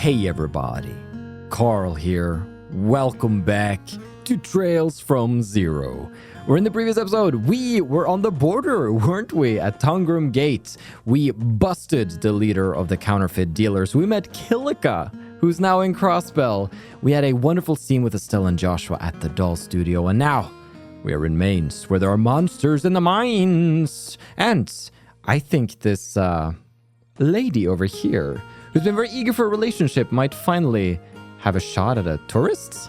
Hey everybody, Carl here. Welcome back to Trails from Zero. Where in the previous episode, we were on the border, weren't we? At Tongrim Gate. We busted the leader of the counterfeit dealers. We met Kilika, who's now in Crossbell. We had a wonderful scene with Estelle and Joshua at the doll studio. And now, we are in Mainz, where there are monsters in the mines. And I think this lady over here, who's been very eager for a relationship, might finally have a shot at a tourist?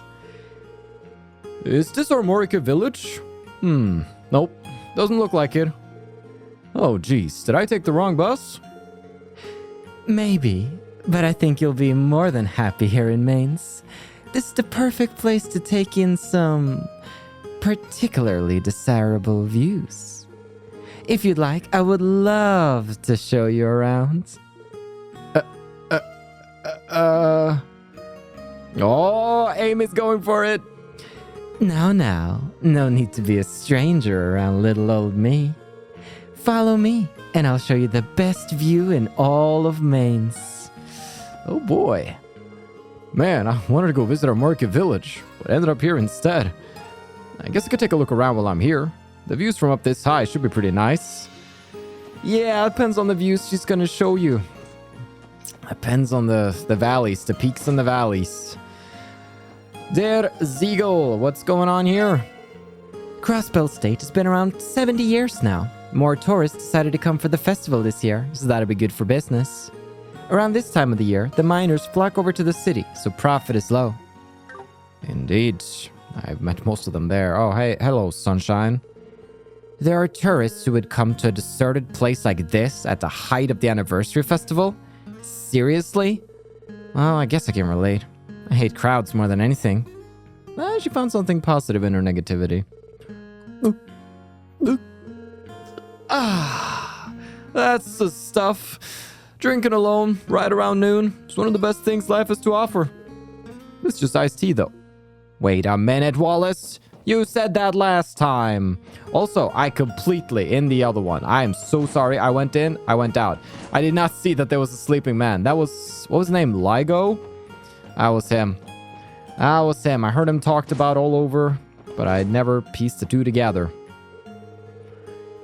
Is this Armorica village? Nope. Doesn't look like it. Oh, geez. Did I take the wrong bus? Maybe, but I think you'll be more than happy here in Mainz. This is the perfect place to take in some particularly desirable views. If you'd like, I would love to show you around. Oh, Amy's going for it. Now, no need to be a stranger around little old me. Follow me, and I'll show you the best view in all of Mainz. Oh boy. Man, I wanted to go visit Armorica village, but ended up here instead. I guess I could take a look around while I'm here. The views from up this high should be pretty nice. Yeah, it depends on the views she's gonna show you. Depends on the valleys, the peaks and the valleys. Der Ziegel, what's going on here? Crossbell State has been around 70 years now. More tourists decided to come for the festival this year, so that'll be good for business. Around this time of the year, the miners flock over to the city, so profit is low. Indeed. I've met most of them there. Oh, hey, hello, sunshine. There are tourists who would come to a deserted place like this at the height of the anniversary festival? Seriously? Well, I guess I can relate. I hate crowds more than anything. She found something positive in her negativity. That's the stuff. Drinking alone, right around noon. It's one of the best things life has to offer. It's just iced tea, though. Wait a minute, Wallace. You said that last time. Also, I completely in the other one. I am so sorry. I went in, I went out. I did not see that there was a sleeping man. That was, what was his name? Ligo? That was him. I heard him talked about all over, but I never pieced the two together.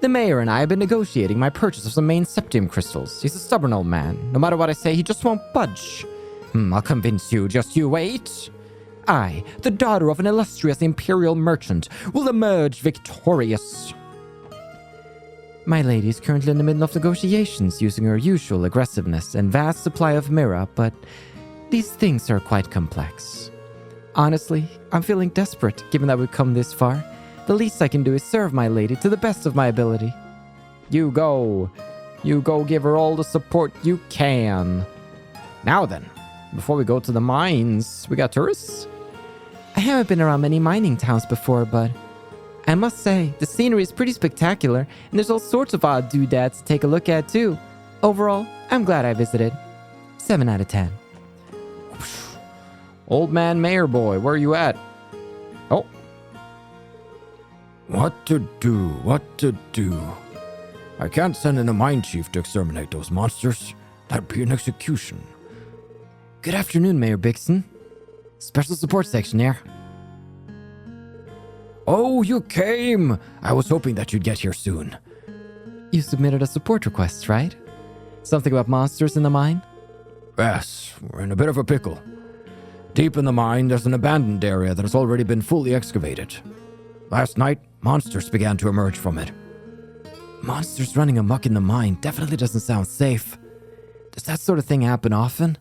The mayor and I have been negotiating my purchase of some main septium crystals. He's a stubborn old man. No matter what I say, he just won't budge. I'll convince you. Just you wait. I, the daughter of an illustrious imperial merchant, will emerge victorious. My lady is currently in the middle of negotiations using her usual aggressiveness and vast supply of mirror, but these things are quite complex. Honestly, I'm feeling desperate given that we've come this far. The least I can do is serve my lady to the best of my ability. You go give her all the support you can. Now then, before we go to the mines, we got tourists? I haven't been around many mining towns before, but I must say, the scenery is pretty spectacular, and there's all sorts of odd doodads to take a look at, too. Overall, I'm glad I visited. 7 out of 10. Old man mayor boy, where are you at? Oh. What to do? I can't send in a mine chief to exterminate those monsters. That'd be an execution. Good afternoon, Mayor Bickson. Special support section here. Oh, you came! I was hoping that you'd get here soon. You submitted a support request, right? Something about monsters in the mine? Yes, we're in a bit of a pickle. Deep in the mine, there's an abandoned area that has already been fully excavated. Last night, monsters began to emerge from it. Monsters running amok in the mine definitely doesn't sound safe. Does that sort of thing happen often?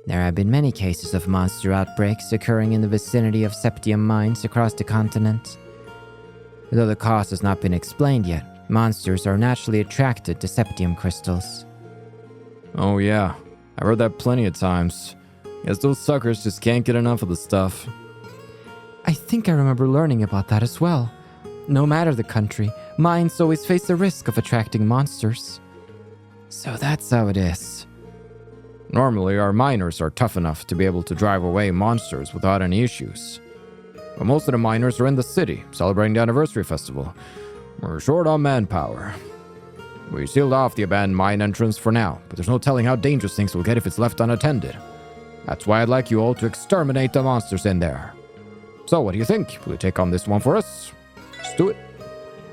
There have been many cases of monster outbreaks occurring in the vicinity of septium mines across the continent. Though the cause has not been explained yet, monsters are naturally attracted to septium crystals. Oh yeah, I've heard that plenty of times. Guess those suckers just can't get enough of the stuff. I think I remember learning about that as well. No matter the country, mines always face the risk of attracting monsters. So that's how it is. Normally, our miners are tough enough to be able to drive away monsters without any issues. But most of the miners are in the city, celebrating the anniversary festival. We're short on manpower. We sealed off the abandoned mine entrance for now, but there's no telling how dangerous things will get if it's left unattended. That's why I'd like you all to exterminate the monsters in there. So, what do you think? Will you take on this one for us? Let's do it.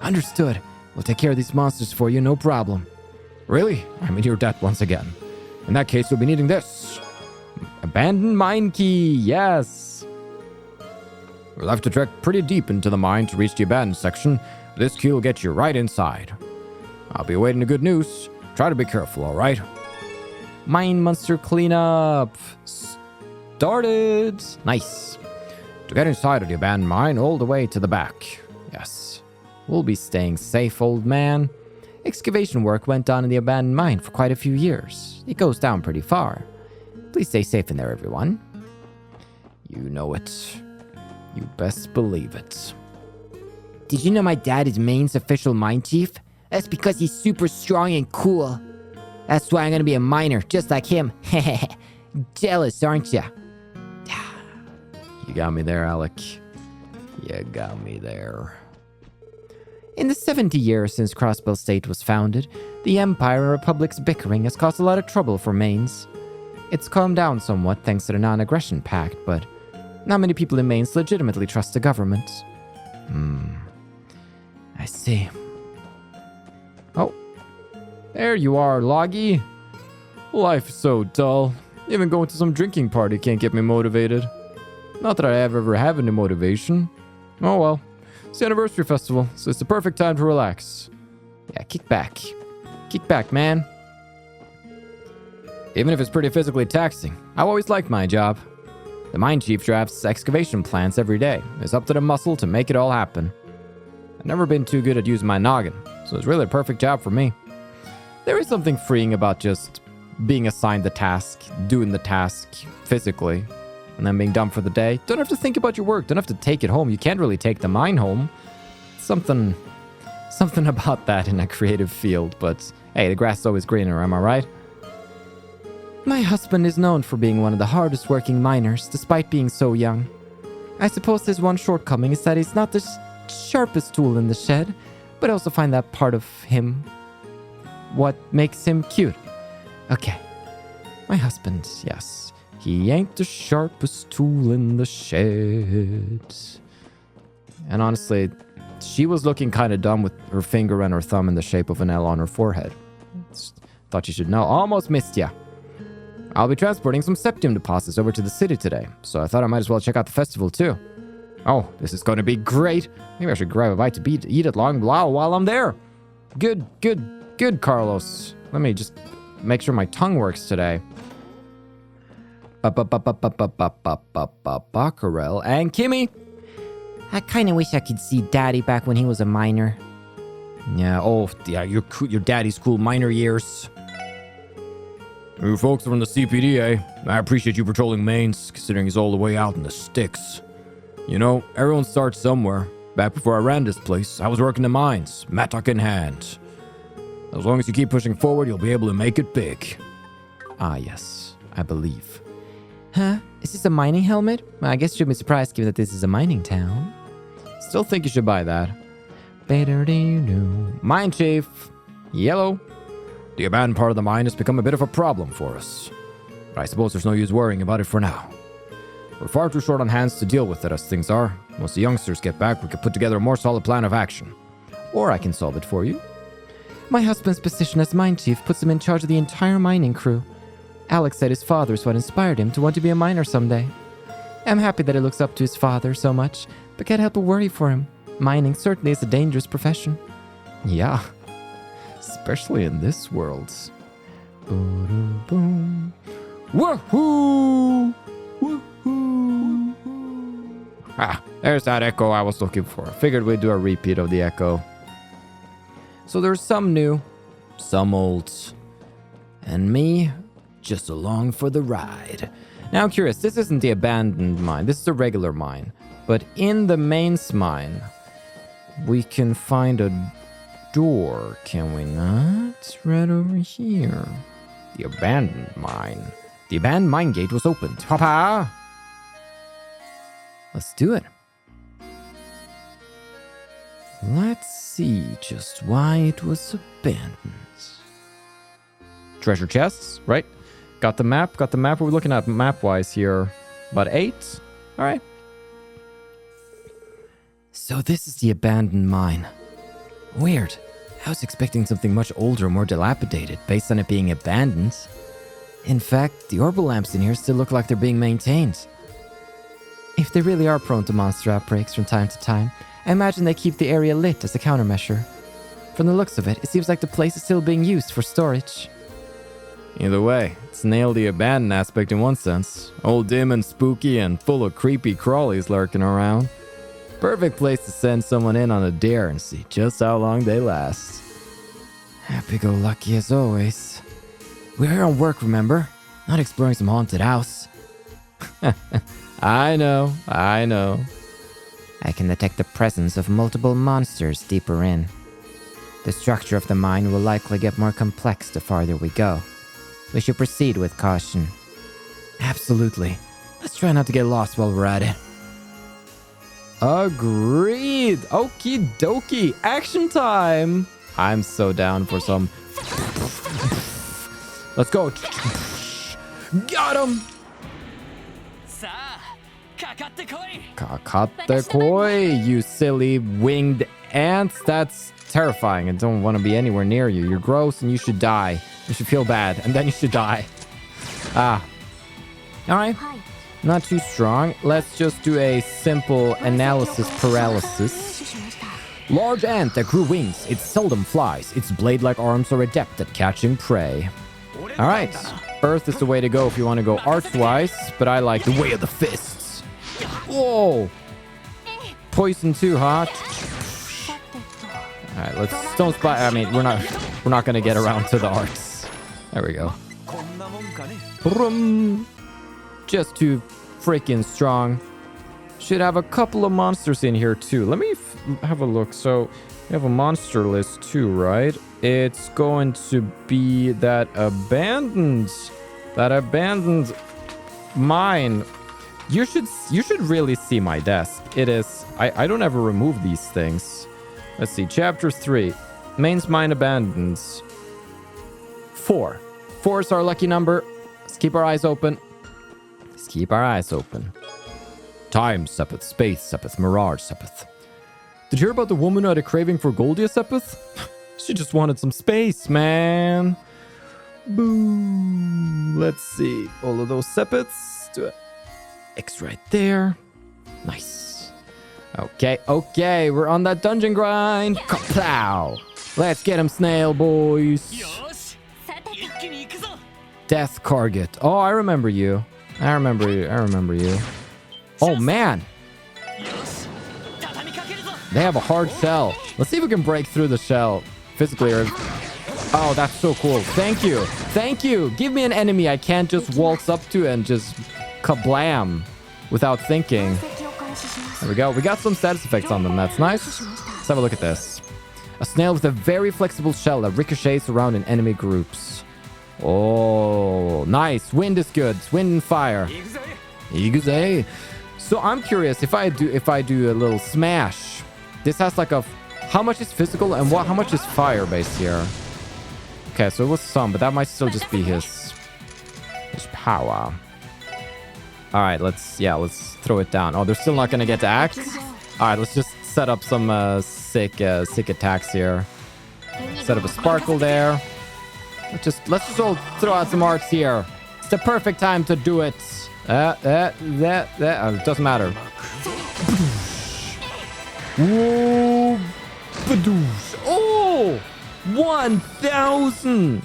Understood. We'll take care of these monsters for you, no problem. Really? I'm in your debt once again. In that case, you'll be needing this. Abandoned mine key, yes. We'll have to trek pretty deep into the mine to reach the abandoned section. This key will get you right inside. I'll be awaiting the good news. Try to be careful, all right? Mine monster cleanup started. Nice. To get inside of the abandoned mine, all the way to the back. Yes. We'll be staying safe, old man. Excavation work went on in the abandoned mine for quite a few years. It goes down pretty far. Please stay safe in there, everyone. You know it. You best believe it. Did you know my dad is Maine's official mine chief? That's because he's super strong and cool. That's why I'm gonna be a miner, just like him. Jealous, aren't ya? You got me there, Alec. You got me there. In the 70 years since Crossbell State was founded, the Empire and Republic's bickering has caused a lot of trouble for Mainz. It's calmed down somewhat thanks to the non-aggression pact, but not many people in Mainz legitimately trust the government. I see. Oh, there you are, Loggy. Life is so dull. Even going to some drinking party can't get me motivated. Not that I ever have any motivation. Oh well. It's the anniversary festival, so it's the perfect time to relax. Yeah, kick back. Kick back, man. Even if it's pretty physically taxing, I've always liked my job. The mine chief drafts excavation plans every day. It's up to the muscle to make it all happen. I've never been too good at using my noggin, so it's really a perfect job for me. There is something freeing about just being assigned the task, doing the task physically, and then being done for the day. Don't have to think about your work. Don't have to take it home. You can't really take the mine home. Something about that in a creative field, but hey, the grass is always greener, am I right? My husband is known for being one of the hardest working miners, despite being so young. I suppose his one shortcoming is that he's not the sharpest tool in the shed, but I also find that part of him what makes him cute. Okay, my husband, yes. He ain't the sharpest tool in the shed. And honestly, she was looking kind of dumb with her finger and her thumb in the shape of an L on her forehead. Thought you should know. Almost missed ya. I'll be transporting some septium deposits over to the city today, so I thought I might as well check out the festival too. Oh, this is going to be great. Maybe I should grab a bite to eat it while I'm there. Good, Carlos. Let me just make sure my tongue works today. Baccarel and Kimmy. I kind of wish I could see Daddy back when he was a miner. Yeah, your daddy's cool miner years. You folks are from the CPD, eh? I appreciate you patrolling Mainz, considering he's all the way out in the sticks. You know, everyone starts somewhere. Back before I ran this place, I was working the mines, mattock in hand. As long as you keep pushing forward, you'll be able to make it big. Ah, yes, I believe. Huh? Is this a mining helmet? Well, I guess you'll be surprised given that this is a mining town. Still think you should buy that. Mine chief. Yellow. The abandoned part of the mine has become a bit of a problem for us. But I suppose there's no use worrying about it for now. We're far too short on hands to deal with it as things are. Once the youngsters get back, we could put together a more solid plan of action. Or I can solve it for you. My husband's position as mine chief puts him in charge of the entire mining crew. Alex said his father is what inspired him to want to be a miner someday. I'm happy that he looks up to his father so much, but can't help but worry for him. Mining certainly is a dangerous profession. Yeah, especially in this world. Boom. Woohoo! Woohoo! Ah, there's that echo I was looking for. Figured we'd do a repeat of the echo. So there's some new, some old, and me just along for the ride. Now I'm curious, this isn't the abandoned mine, this is a regular mine. But in the Mainz Mine, we can find a door, can we not? Right over here. The abandoned mine. The abandoned mine gate was opened. Papa! Let's do it. Let's see just why it was abandoned. Treasure chests, right? Got the map. Got the map. What are we looking at map-wise here? About 8? All right. So this is the abandoned mine. Weird. I was expecting something much older, more dilapidated, based on it being abandoned. In fact, the orbital lamps in here still look like they're being maintained. If they really are prone to monster outbreaks from time to time, I imagine they keep the area lit as a countermeasure. From the looks of it, it seems like the place is still being used for storage. Either way, it's nailed the abandoned aspect in one sense. Old dim and spooky and full of creepy crawlies lurking around. Perfect place to send someone in on a dare and see just how long they last. Happy-go-lucky as always. We're here on work, remember? Not exploring some haunted house. I know. I can detect the presence of multiple monsters deeper in. The structure of the mine will likely get more complex the farther we go. We should proceed with caution. Absolutely. Let's try not to get lost while we're at it. Agreed. Okie dokie. Action time. I'm so down for some. Let's go. Got him. Kakatte koi, you silly winged ants. That's terrifying. I don't want to be anywhere near you. You're gross and you should die. You should feel bad and then you should die. Ah. All right. Not too strong. Let's just do a simple analysis paralysis. Large ant that grew wings. It seldom flies. Its blade-like arms are adept at catching prey. All right. Earth is the way to go if you want to go arts-wise, but I like the way of the fists. Whoa. Poison too, huh? All right, let's don't spy. I mean, we're not gonna get around to the arts. There we go. Just too freaking strong. Should have a couple of monsters in here too. Let me have a look. So we have a monster list too, right? It's going to be that abandoned mine. You should really see my desk. It is. I don't ever remove these things. Let's see. Chapter 3. Mainz Mine abandons. 4. 4 is our lucky number. Let's keep our eyes open. Time, Sepith. Space, Sepith. Mirage, Sepith. Did you hear about the woman who had a craving for Goldia, Sepith? She just wanted some space, man. Boom. Let's see. All of those Sepiths. Do it. X right there. Nice. Okay. We're on that dungeon grind. Plow. Let's get him, snail boys. Death Carget. Oh, I remember you. I remember you. Oh, man. They have a hard shell. Let's see if we can break through the shell physically. Oh, that's so cool. Thank you. Give me an enemy I can't just waltz up to and just kablam without thinking. There we go. We got some status effects on them. That's nice. Let's have a look at this. A snail with a very flexible shell that ricochets around in enemy groups. Oh, nice. Wind is good. Wind and fire. Iguse. So I'm curious if I do a little smash. This has like a. How much is physical and how much is fire based here? Okay, so it was some, but that might still just be his power. All right, let's throw it down. Oh, they're still not gonna get to act. All right, let's just set up some sick attacks here. Set up a sparkle there. Let's just all throw out some arts here. It's the perfect time to do it. It doesn't matter. Whoa, badoosh. Oh, 1,000.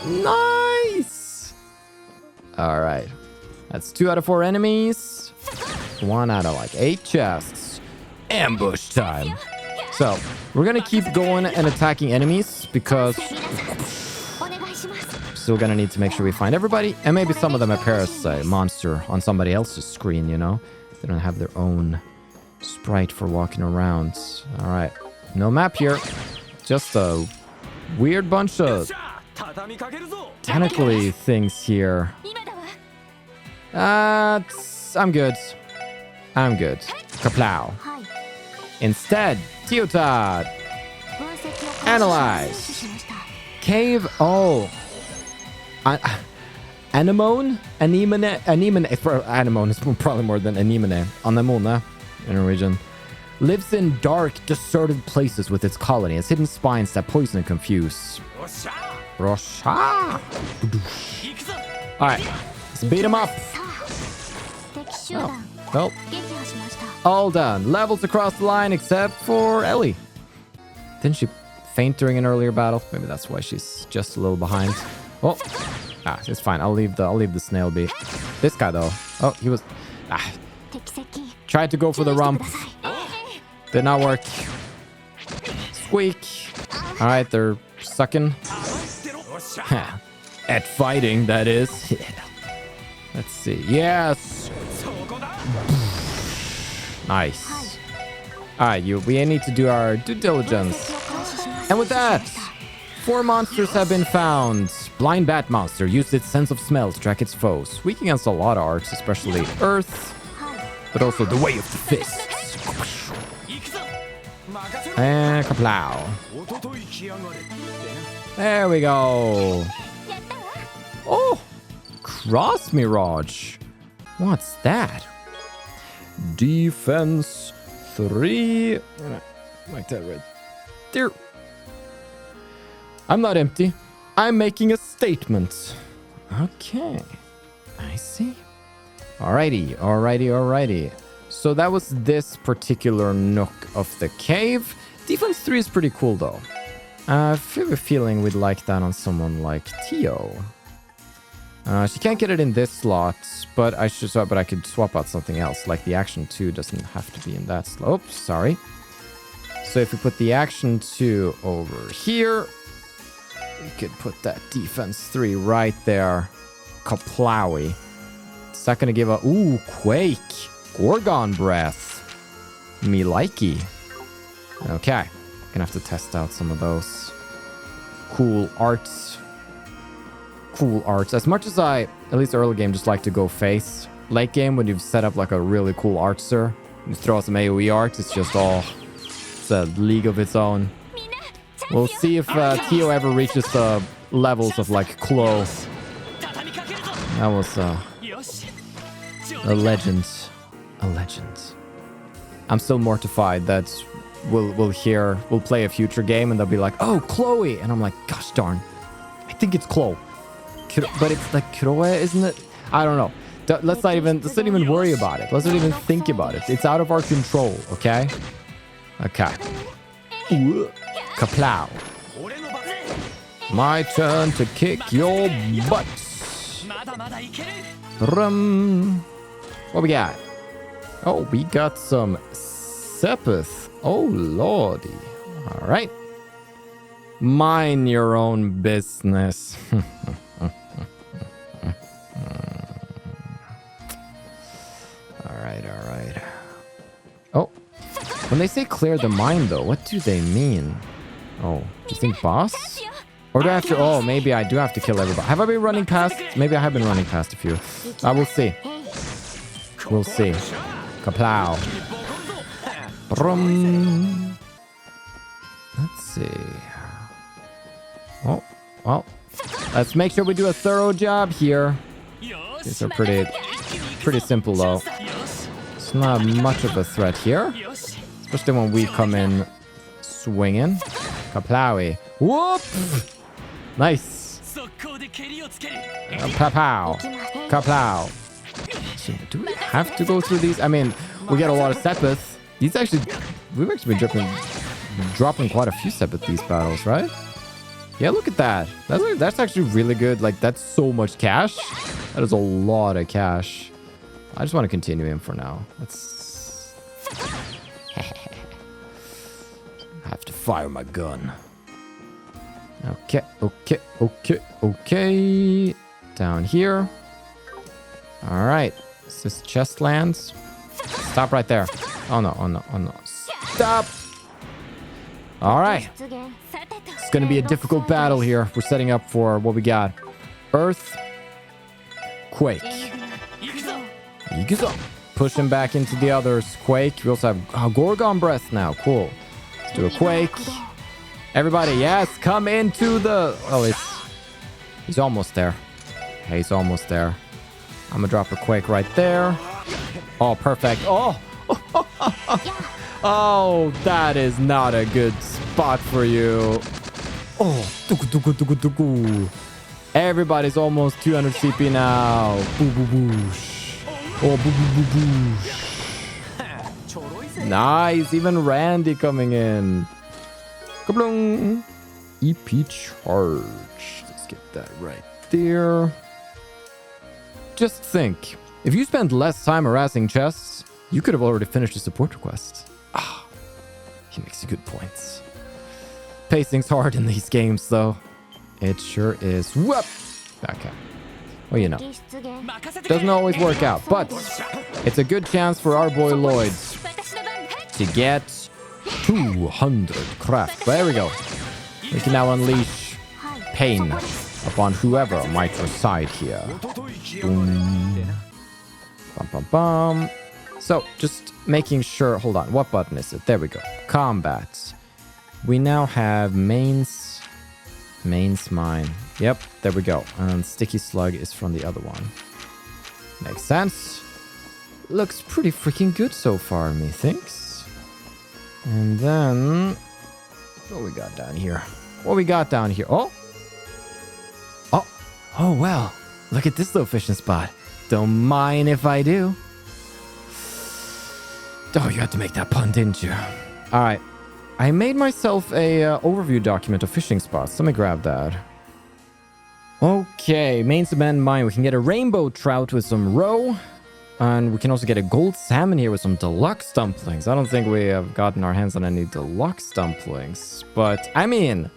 Nice. All right. That's 2 out of 4 enemies. 1 out of like 8 chests. Ambush time. So we're going to keep going and attacking enemies because still going to need to make sure we find everybody. And maybe some of them appear as a monster on somebody else's screen, you know. They don't have their own sprite for walking around. All right. No map here. Just a weird bunch of tentacly things here. I'm good. Kaplow. Instead, Teotad. Analyze. Cave. Oh. Anemone? Anemone is probably more than anemone. Anemone in Norwegian. Lives in dark, deserted places with its colony. Has hidden spines that poison and confuse. Rosha! Alright, let's beat him up. Oh, well. All done. Levels across the line except for Ellie. Didn't she faint during an earlier battle? Maybe that's why she's just a little behind. Oh, it's fine. I'll leave the snail be. This guy though. Oh, he was. Tried to go for the rump. Did not work. Squeak. All right, they're sucking. At fighting, that is. Let's see. Yes. Nice. All right, we need to do our due diligence. And with that, 4 monsters have been found. Blind bat monster used its sense of smell to track its foes. Weak against a lot of arts, especially earth, but also the way of the fists. And kaplow. There we go. Oh, cross mirage. What's that? Defense 3. Like that right there. I'm not empty. I'm making a statement. Okay. I see. Alrighty. So that was this particular nook of the cave. Defense 3 is pretty cool though. I have a feeling we'd like that on someone like Tio. She can't get it in this slot, but I could swap out something else. Like the action 2 doesn't have to be in that slot. Oops, sorry. So if we put the action 2 over here, we could put that defense 3 right there. Kaplowy. It's not gonna give a quake. Gorgon breath. Me likey. Okay. Gonna have to test out some of those cool arts. As much as I, at least early game, just like to go face. Late game, when you've set up like a really cool artster, you throw out some AoE art, it's just it's a league of its own. We'll see if Tio ever reaches the levels of like Klo. That was a legend. A legend. I'm still mortified that we'll play a future game and they'll be like, oh, Chloe. And I'm like, gosh darn. I think it's Chloe. But it's like Kuroe, isn't it? I don't know. Let's not even worry about it. Let's not even think about it. It's out of our control, okay? Okay. Kaplow. My turn to kick your butt. What we got? Oh, we got some Sepith. Oh, lordy. All right. Mind your own business. All right. Oh, when they say clear the mine, though, what do they mean? Oh, do you think boss? Or do I have to... Oh, maybe I do have to kill everybody. Have I been running past? Maybe I have been running past a few. We'll see. We'll see. Kaplow. Brum. Let's see. Oh, well. Let's make sure we do a thorough job here. These are pretty simple, though. It's not much of a threat here. Especially when we come in swinging. Kaplowy. Whoop! Nice. Pow. Kaplow. Do we have to go through these? I mean, we get a lot of Sepith. We've actually been dropping quite a few Sepith these battles, right? Yeah, look at that. That's actually really good. Like, that's so much cash. That is a lot of cash. I just want to continue in for now. Let's... I have to fire my gun. Okay. Down here. All right. Is this chest lands? Stop right there. Oh no. Stop. All right. It's going to be a difficult battle here. We're setting up for what we got. Earth. Quake. Push him back into the others. Quake. We also have Gorgon Breath now. Cool. Let's do a Quake. Everybody, yes, come into the... Oh, he's almost there. He's almost there. I'm gonna drop a quake right there. Oh, perfect. Oh! Oh, that is not a good spot for you. Oh, everybody's almost 200 CP now. Boo boo boosh. Oh, boo boo boo boosh. Nice, even Randy coming in. Kablung. EP charge. Let's get that right there. Just think, if you spent less time harassing chests, you could have already finished a support request. Ah, he makes you good points. Pacing's hard in these games, though. It sure is. Whoop! Okay. Well, you know. Doesn't always work out, but it's a good chance for our boy Lloyd to get 200 craft. There we go. We can now unleash pain upon whoever might reside here. Boom. Bum, bum, bum. So, just making sure... Hold on. What button is it? There we go. Combat. We now have Mainz Mine. Yep, there we go. And Sticky Slug is from the other one. Makes sense. Looks pretty freaking good so far, methinks. And then... What we got down here? What we got down here? Oh! Oh, well. Look at this little fishing spot. Don't mind if I do. Oh, you had to make that pun, didn't you? All right. I made myself a overview document of fishing spots. Let me grab that. Okay, Mainz Mine. We can get a rainbow trout with some roe. And we can also get a gold salmon here with some deluxe dumplings. I don't think we have gotten our hands on any deluxe dumplings. But, I mean,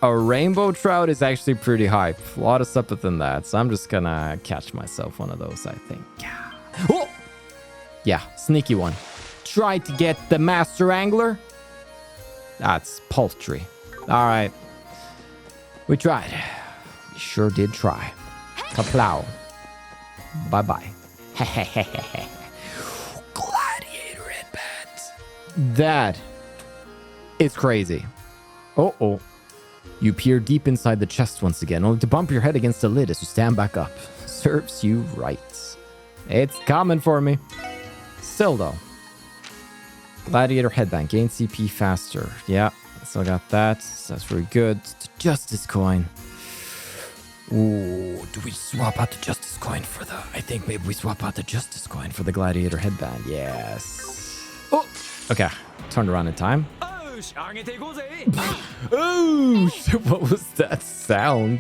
a rainbow trout is actually pretty hype. A lot of sepith in that. So I'm just gonna catch myself one of those, I think. Yeah. Oh! Yeah, sneaky one. Try to get the master angler. That's paltry. All right. We tried. We sure did try. Kaplow. Bye-bye. Gladiator headbands. That is crazy. Uh-oh. You peer deep inside the chest once again, only to bump your head against the lid as you stand back up. Serves you right. It's coming for me. Still, though. Gladiator headband. Gain CP faster. Yeah, still got that. That's very good. The Justice coin. Ooh, do we swap out the Justice coin for the... I think maybe we swap out the Justice coin for the Gladiator headband. Yes. Oh, okay. Turned around in time. Oh, what was that sound?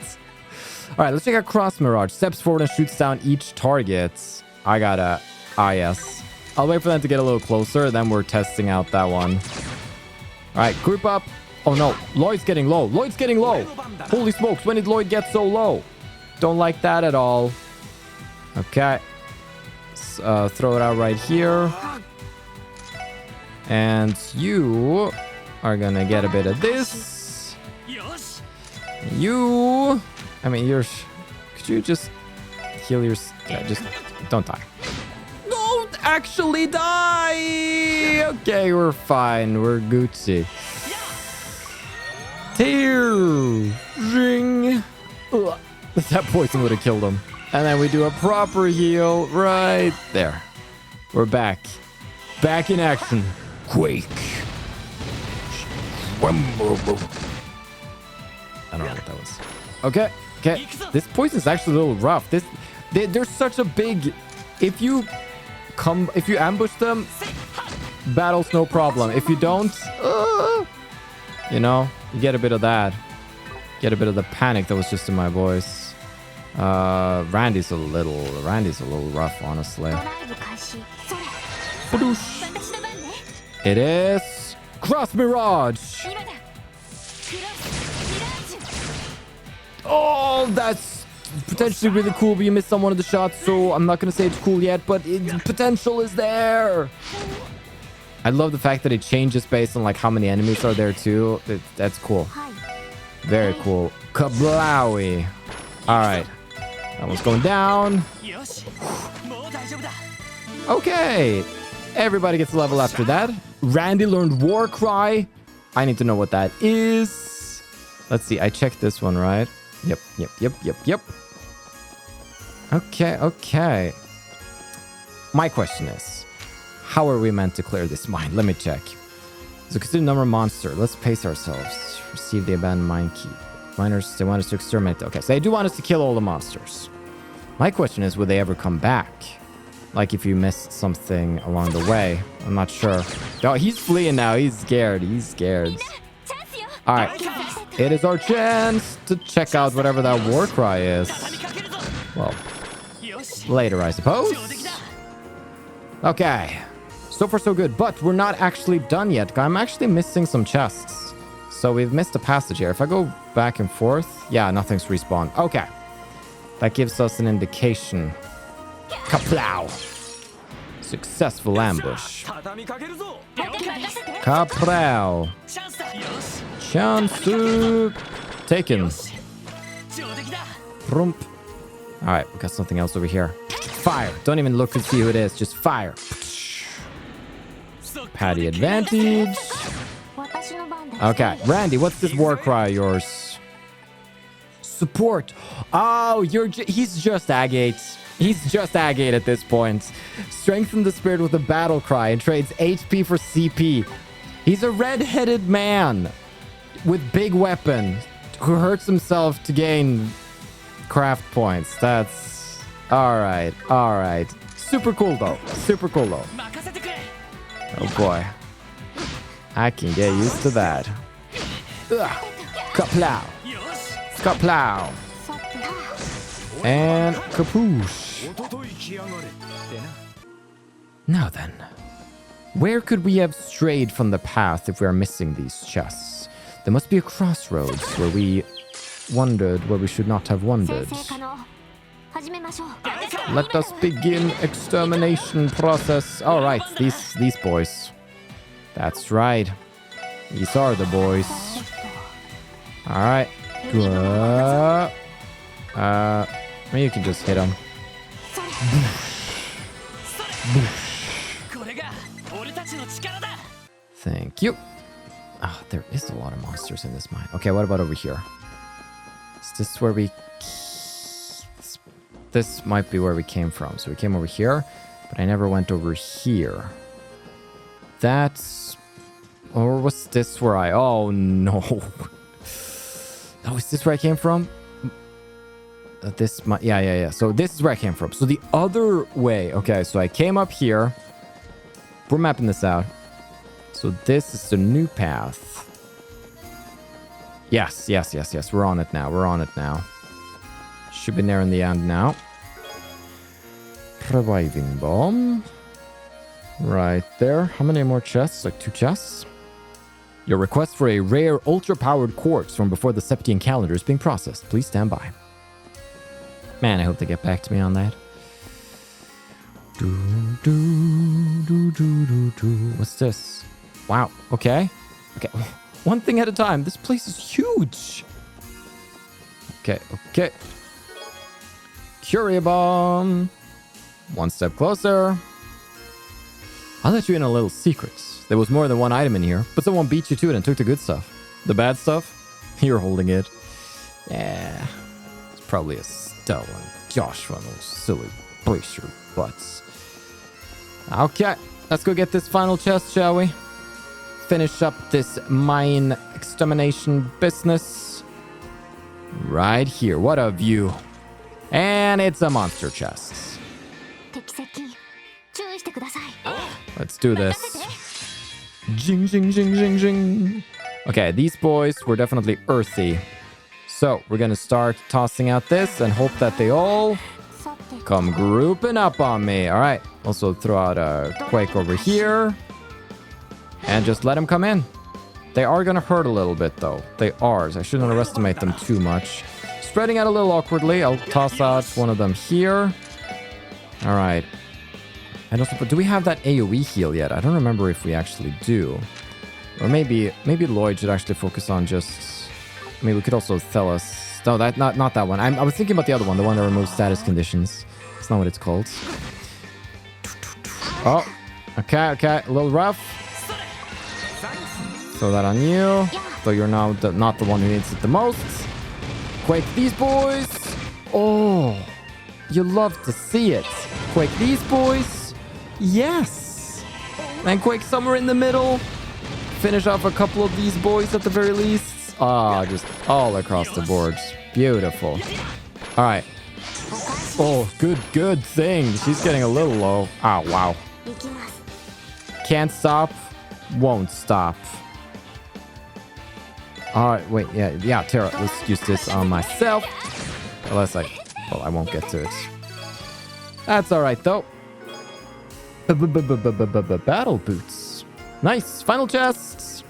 All right, let's check out Cross Mirage. Steps forward and shoots down each target. I got a... Ah, yes. I'll wait for them to get a little closer, then we're testing out that one. All right, group up. Oh, no. Lloyd's getting low. Lloyd's getting low. Holy smokes, when did Lloyd get so low? Don't like that at all. Okay. Let's, throw it out right here. And you are going to get a bit of this. You... I mean, you're... Could you just heal your... Yeah, just don't die. Actually die. Okay, we're fine. We're Gucci. Tear. Ring. That poison would have killed him. And then we do a proper heal right there. We're back. Back in action. Quake. I don't know what that was. Okay. Okay. This poison's actually a little rough. There's such a big... If you ambush them, battle's no problem. If you don't, you know, you get a bit of that. Get a bit of the panic that was just in my voice. Randy's a little rough, honestly. It is Cross Mirage. Oh, that's potentially really cool, but you missed on one of the shots, so I'm not going to say it's cool yet, but potential is there. I love the fact that it changes based on like how many enemies are there too. That's cool. Very cool. Kablowie. All right. That one's going down. Okay. Everybody gets a level after that. Randy learned War Cry. I need to know what that is. Let's see. I checked this one, right? Yep. Okay. My question is, how are we meant to clear this mine? Let me check. So consider number of monster. Let's pace ourselves. Receive the abandoned mine key. Miners, they want us to exterminate. Okay, so they do want us to kill all the monsters. My question is, would they ever come back? Like if you missed something along the way. I'm not sure. Oh, he's fleeing now. He's scared. All right. It is our chance to check out whatever that war cry is. Well, later, I suppose. Okay. So far, so good. But we're not actually done yet. I'm actually missing some chests. So we've missed a passage here. If I go back and forth, yeah, nothing's respawned. Okay. That gives us an indication. Kaplow. Successful ambush. Kaplow. Chance taken. Rump. Alright, we got something else over here. Fire. Don't even look and see who it is. Just fire. Patty advantage. Okay, Randy, what's this war cry of yours? Support. Oh, he's just agate. He's just agate at this point. Strengthen the spirit with a battle cry and trades HP for CP. He's a red-headed man with big weapon who hurts himself to gain craft points. That's all right. Super cool though. Oh boy, I can get used to that. Kaplow. And kapoosh. Now then, where could we have strayed from the path if we are missing these chests? There must be a crossroads where we wandered where we should not have wandered. Let us begin extermination process. All right, these boys. That's right. These are the boys. All right. Maybe you can just hit them. Thank you. Oh, there is a lot of monsters in this mine. Okay, what about over here? Is this where we... This might be where we came from. So we came over here, but I never went over here. That's... Or was this where I... Oh, no. Oh, is this where I came from? This might... Yeah. So this is where I came from. So the other way... Okay, so I came up here. We're mapping this out. So this is the new path. Yes. We're on it now. Should be there in the end now. Reviving bomb. Right there. How many more chests? Like 2 chests? Your request for a rare ultra-powered quartz from before the Septian calendar is being processed. Please stand by. Man, I hope they get back to me on that. What's this? Wow. Okay. One thing at a time. This place is huge. Okay. Curia bomb. One step closer. I'll let you in a little secret. There was more than one item in here, but someone beat you to it and took the good stuff. The bad stuff? You're holding it. Yeah. It's probably a stolen Josh one of those silly brace your butts. Okay. Let's go get this final chest, shall we? Finish up this mine extermination business. Right here. What a view. And it's a monster chest. Let's do this. Jing. Okay, these boys were definitely earthy. So we're gonna start tossing out this and hope that they all come grouping up on me. All right. Also throw out a quake over here. And just let them come in. They are gonna hurt a little bit though. They are. So I shouldn't underestimate them too much. Spreading out a little awkwardly. I'll toss out one of them here. All right. And also, do we have that AoE heal yet? I don't remember if we actually do. Or maybe Lloyd should actually focus on just... I mean, we could also tell us... No, not that one. I was thinking about the other one, the one that removes status conditions. That's not what it's called. Oh, okay. A little rough. Throw that on you. Though you're now not the one who needs it the most. Quake these boys. Oh, You love to see it. Quake these boys. Yes. And Quake somewhere in the middle. Finish off a couple of these boys at the very least. Ah, just all across the boards. Beautiful. All right. Oh, good thing. She's getting a little low. Oh, wow. Can't stop. Won't stop. All right, wait. Yeah, Tara. Let's use this on myself. Unless well, I won't get to it. That's all right, though. Battle boots. Nice. Final chests.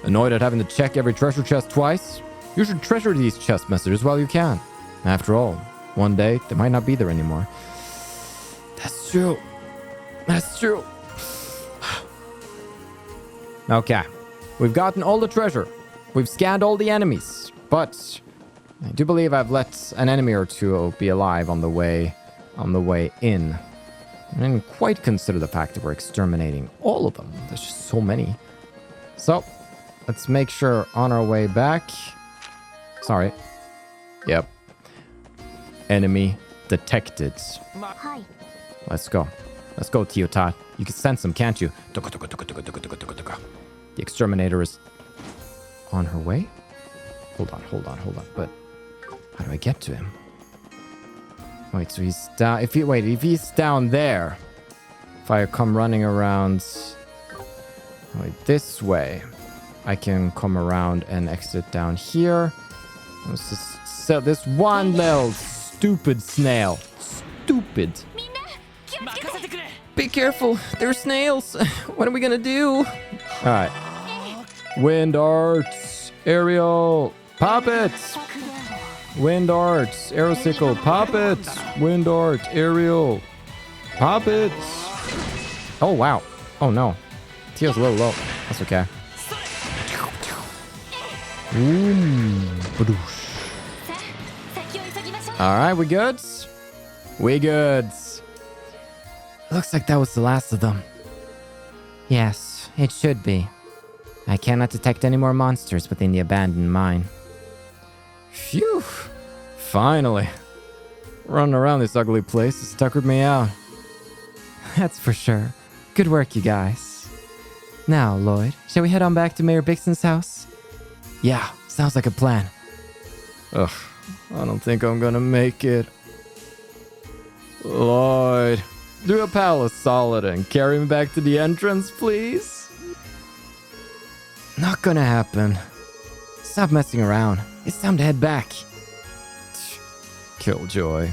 Annoyed at having to check every treasure chest twice? You should treasure these chest messages while you can. After all, one day they might not be there anymore. That's true. That's true. Okay. We've gotten all the treasure. We've scanned all the enemies. But I do believe I've let an enemy or two be alive on the way in. I didn't quite consider the fact that we're exterminating all of them. There's just so many. So, let's make sure on our way back. Sorry. Yep. Enemy detected. Let's go. Let's go, Tiotat. You can sense him, can't you? The exterminator is on her way? Hold on. But how do I get to him? Wait, so he's down. If he's down there, if I come running around this way, I can come around and exit down here. So this one little stupid snail. Stupid. Be careful. There's snails. What are we gonna do? Alright. Wind arts. Aerial. Pop it. Wind arts. Aerosicle. Pop it. Wind art. Aerial. Pop it. Oh, wow. Oh, no. Teal's a little low. That's okay. Alright, we good? We good. Looks like that was the last of them. Yes, it should be. I cannot detect any more monsters within the abandoned mine. Phew. Finally. Running around this ugly place has tuckered me out. That's for sure. Good work, you guys. Now, Lloyd, shall we head on back to Mayor Bickson's house? Yeah, sounds like a plan. Ugh, I don't think I'm gonna make it. Lloyd, do a pal a solid and carry me back to the entrance, please? Not gonna happen. Stop messing around. It's time to head back. Killjoy.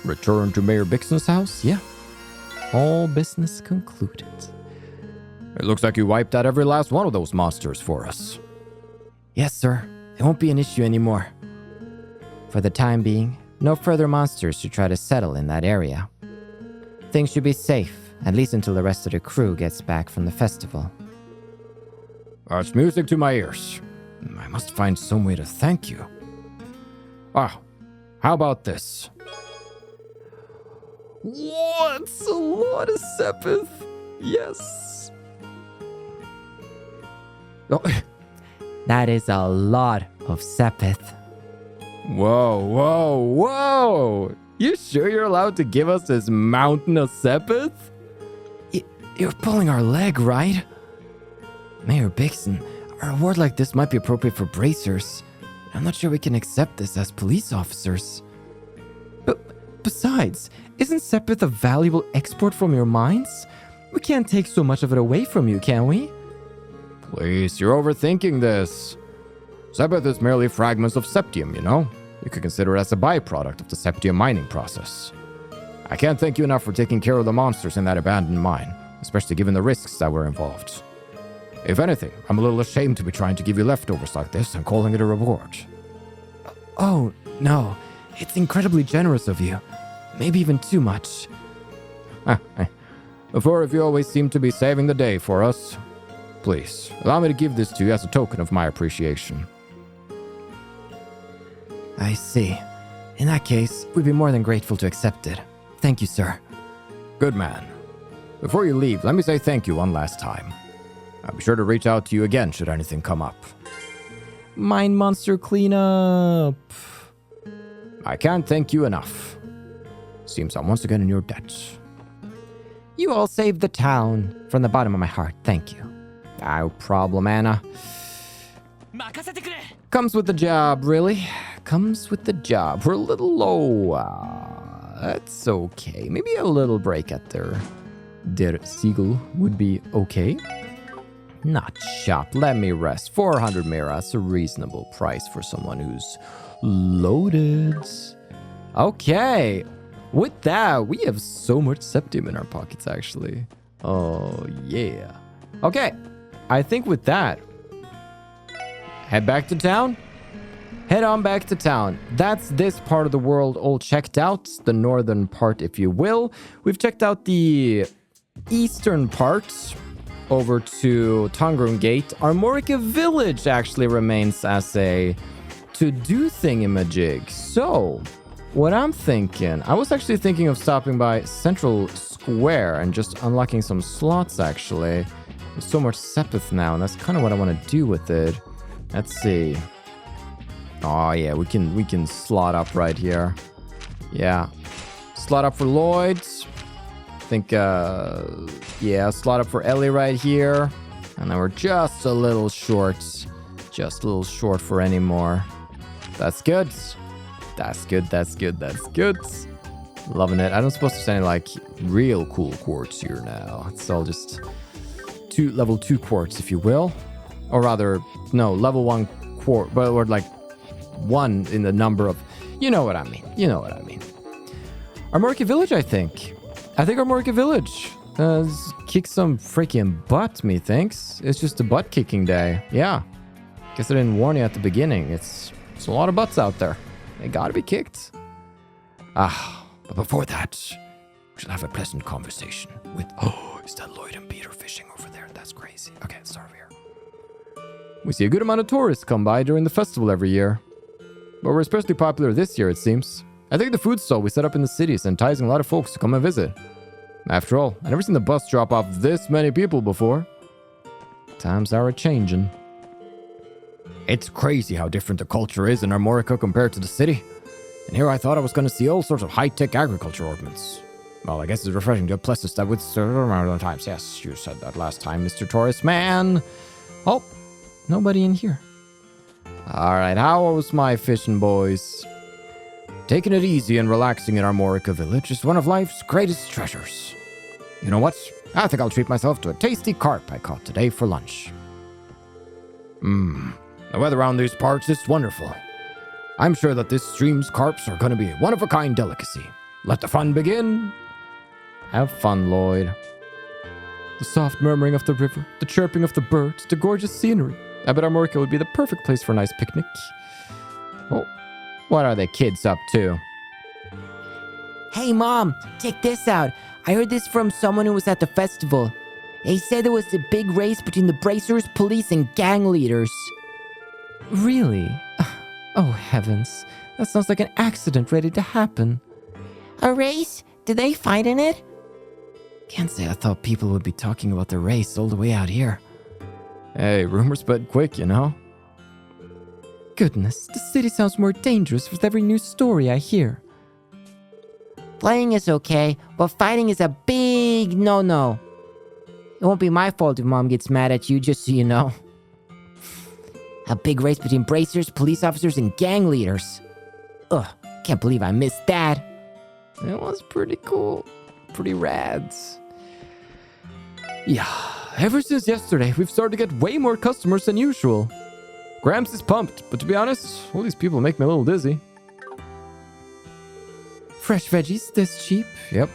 Return to Mayor Bickson's house? Yeah. All business concluded. It looks like you wiped out every last one of those monsters for us. Yes, sir. It won't be an issue anymore. For the time being, no further monsters should try to settle in that area. Things should be safe, at least until the rest of the crew gets back from the festival. That's music to my ears. I must find some way to thank you. Ah, how about this? What's a lot of Sepith? Yes. Oh. That is a lot of Sepith. Whoa. You sure you're allowed to give us this mountain of Sepith? You're pulling our leg, right? Mayor Bickson, a reward like this might be appropriate for bracers. I'm not sure we can accept this as police officers. But besides, isn't Sepith a valuable export from your mines? We can't take so much of it away from you, can we? Please, you're overthinking this. Sepith is merely fragments of septium, you know? You could consider it as a byproduct of the septium mining process. I can't thank you enough for taking care of the monsters in that abandoned mine, especially given the risks that were involved. If anything, I'm a little ashamed to be trying to give you leftovers like this and calling it a reward. Oh, no. It's incredibly generous of you. Maybe even too much. The four of you always seem to be saving the day for us. Please, allow me to give this to you as a token of my appreciation. I see. In that case, we'd be more than grateful to accept it. Thank you, sir. Good man. Before you leave, let me say thank you one last time. I'll be sure to reach out to you again should anything come up. Mine monster cleanup. I can't thank you enough. Seems I'm once again in your debt. You all saved the town. From the bottom of my heart, thank you. No problem, Anna. Comes with the job, really. Comes with the job. We're a little low. That's okay. Maybe a little break at Der Siegel would be okay. Not shop. Let me rest. 400 mira. That's a reasonable price for someone who's loaded. Okay. With that, we have so much septium in our pockets, actually. Oh, yeah. Okay. I think with that, head back to town. Head on back to town. That's this part of the world all checked out. The northern part, if you will. We've checked out the eastern part over to Tangram Gate. Armorica Village actually remains as a to-do thingamajig. So, what I'm thinking, I was actually thinking of stopping by Central Square and just unlocking some slots, actually. There's so much Sepith now, and that's kind of what I want to do with it. Let's see. Oh, yeah, we can slot up right here. Yeah. Slot up for Lloyd's. I think, yeah, slot up for Ellie right here. And then we're just a little short. Just a little short for any more. That's good. That's good, that's good, that's good. Loving it. I don't suppose there's any, like, real cool quartz here now. It's all just level 2 quartz, if you will. Or rather, no, level 1 quartz, but or like 1 in the number of... You know what I mean. You know what I mean. Armorica Village, I think. Armorica Village kick some freaking butt, methinks. It's just a butt-kicking day. Yeah. Guess I didn't warn you at the beginning. It's a lot of butts out there. They gotta be kicked. But before that, we should have a pleasant conversation with... Oh, is that Lloyd and Peter fishing over there? That's crazy. Okay, let's start over here. We see a good amount of tourists come by during the festival every year. But we're especially popular this year, it seems. I think the food stall we set up in the city is enticing a lot of folks to come and visit. After all, I've never seen the bus drop off this many people before. Times are a-changin'. It's crazy how different the culture is in Armorica compared to the city. And here I thought I was going to see all sorts of high-tech agriculture ordnance. Well, I guess it's refreshing to have places that with certain times. Yes, you said that last time, Mr. Tourist Man. Oh, nobody in here. All right, how was my fishing, boys? Taking it easy and relaxing in Armorica Village is one of life's greatest treasures. You know what? I think I'll treat myself to a tasty carp I caught today for lunch. The weather around these parts is wonderful. I'm sure that this stream's carps are going to be a one-of-a-kind delicacy. Let the fun begin. Have fun, Lloyd. The soft murmuring of the river, the chirping of the birds, the gorgeous scenery. I bet Armorica would be the perfect place for a nice picnic. Oh, what are the kids up to? Hey, Mom, check this out. I heard this from someone who was at the festival. They said there was a big race between the bracers, police, and gang leaders. Really? Oh, heavens. That sounds like an accident ready to happen. A race? Did they fight in it? Can't say I thought people would be talking about the race all the way out here. Hey, rumors spread quick, you know? Goodness, the city sounds more dangerous with every new story I hear. Playing is okay, but fighting is a big no-no. It won't be my fault if Mom gets mad at you, just so you know. A big race between bracers, police officers, and gang leaders. Ugh, can't believe I missed that. It was pretty cool. Pretty rad. Yeah, ever since yesterday, we've started to get way more customers than usual. Gramps is pumped, but to be honest, all these people make me a little dizzy. Fresh veggies, this cheap? Yep.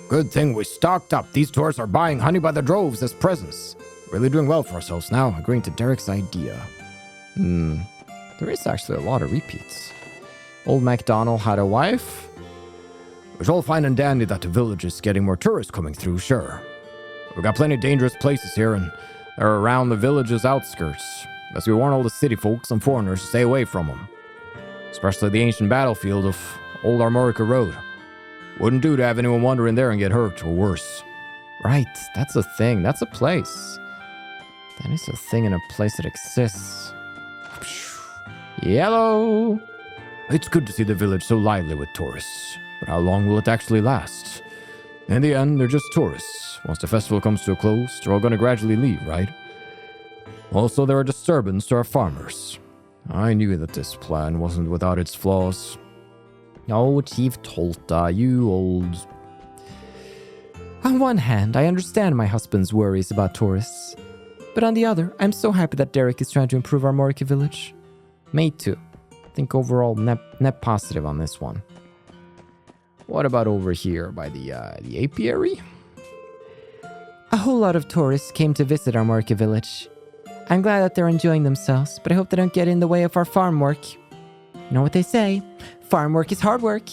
Good thing we stocked up. These tourists are buying honey by the droves as presents. Really doing well for ourselves now, agreeing to Derek's idea. There is actually a lot of repeats. Old MacDonald had a wife. It's all fine and dandy that the village is getting more tourists coming through, sure. We've got plenty of dangerous places here, and they're around the village's outskirts. As we warn all the city folks and foreigners to stay away from them. Especially the ancient battlefield of Old Armorica Road. Wouldn't do to have anyone wander in there and get hurt, or worse. Right, that's a thing. That's a place. That is a thing in a place that exists. Yellow! It's good to see the village so lively with tourists, but how long will it actually last? In the end, they're just tourists. Once the festival comes to a close, they're all going to gradually leave, right? Also, they're a disturbance to our farmers. I knew that this plan wasn't without its flaws. Oh, Chief Tolta, you old... On one hand, I understand my husband's worries about tourists. But on the other, I'm so happy that Derek is trying to improve Armorica village. Me too. I think overall net positive on this one. What about over here by the apiary? A whole lot of tourists came to visit Armorica village. I'm glad that they're enjoying themselves, but I hope they don't get in the way of our farm work. You know what they say? Farm work is hard work.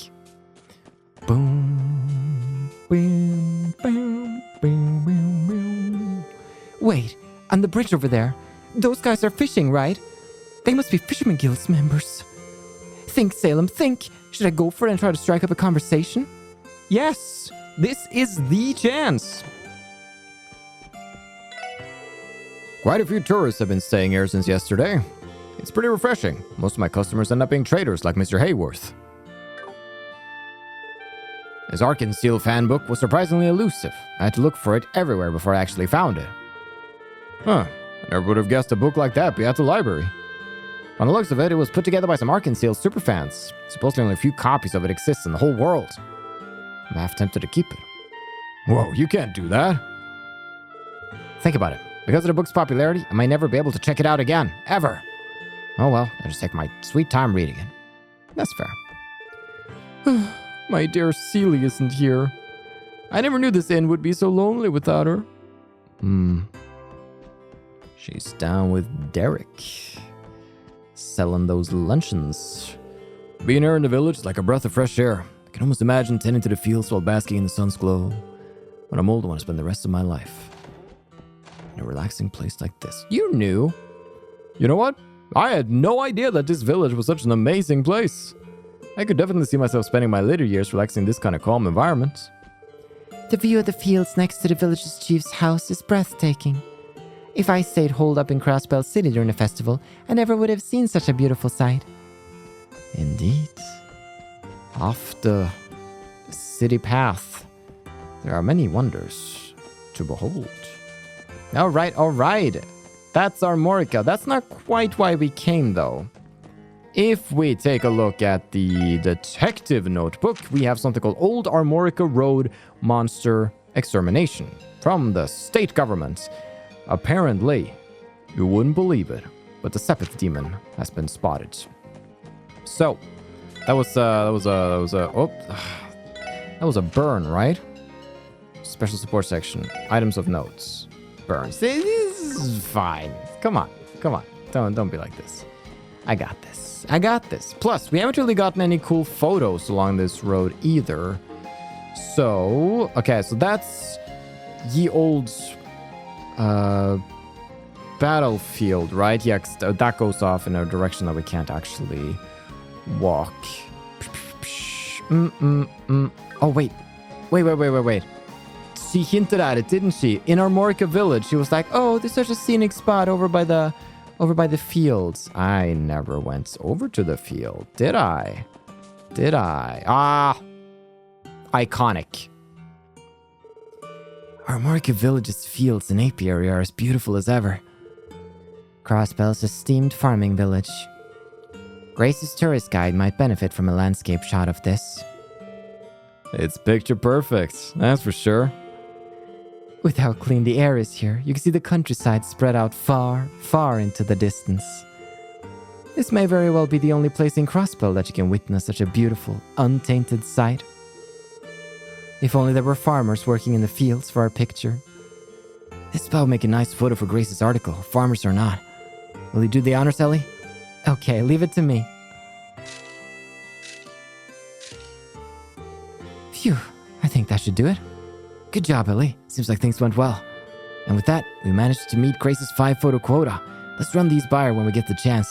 Boom, boom, boom, boom, boom, boom. Wait, on the bridge over there, those guys are fishing, right? They must be Fisherman Guild's members. Think, Salem, think. Should I go for it and try to strike up a conversation? Yes, this is the chance. Quite a few tourists have been staying here since yesterday. It's pretty refreshing. Most of my customers end up being traders like Mr. Hayworth. His Arkansas fan book was surprisingly elusive. I had to look for it everywhere before I actually found it. Huh, I never would have guessed a book like that be at the library. From the looks of it, it was put together by some Arkansas superfans. Supposedly only a few copies of it exist in the whole world. I'm half tempted to keep it. Whoa, you can't do that. Think about it. Because of the book's popularity, I might never be able to check it out again. Ever. Oh well, I'll just take my sweet time reading it. That's fair. My dear Celie isn't here. I never knew this inn would be so lonely without her. She's down with Derek. Selling those luncheons. Being here in the village is like a breath of fresh air. I can almost imagine tending to the fields while basking in the sun's glow. When I'm old, I want to spend the rest of my life in a relaxing place like this. You knew. You know what? I had no idea that this village was such an amazing place. I could definitely see myself spending my later years relaxing in this kind of calm environment. The view of the fields next to the village's chief's house is breathtaking. If I stayed holed up in Crossbell City during the festival, I never would have seen such a beautiful sight. Indeed. Off the city path, there are many wonders to behold. All right. That's Armorica. That's not quite why we came, though. If we take a look at the detective notebook, we have something called Old Armorica Road Monster Extermination from the state government. Apparently, you wouldn't believe it, but the Sepith Demon has been spotted. So, that was a burn, right? Special support section, items of notes, burns. This is fine. Come on. Don't be like this. I got this. Plus, we haven't really gotten any cool photos along this road either. So, okay, so that's ye old battlefield, right? Yeah, that goes off in a direction that we can't actually walk. Oh, wait. She hinted at it, didn't she? In Armorica village, she was like, oh, there's such a scenic spot over by the fields. I never went over to the field, did I? Ah, iconic. Armorica village's fields and apiary are as beautiful as ever. Crossbell's esteemed farming village. Grace's tourist guide might benefit from a landscape shot of this. It's picture perfect, that's for sure. With how clean the air is here, you can see the countryside spread out far, far into the distance. This may very well be the only place in Crossbell that you can witness such a beautiful, untainted sight. If only there were farmers working in the fields for our picture. This spot will make a nice photo for Grace's article, farmers or not. Will you do the honors, Ellie? Okay, leave it to me. Phew, I think that should do it. Good job, Ellie. Seems like things went well. And with that, we managed to meet Grace's 5-photo quota. Let's run these by her when we get the chance.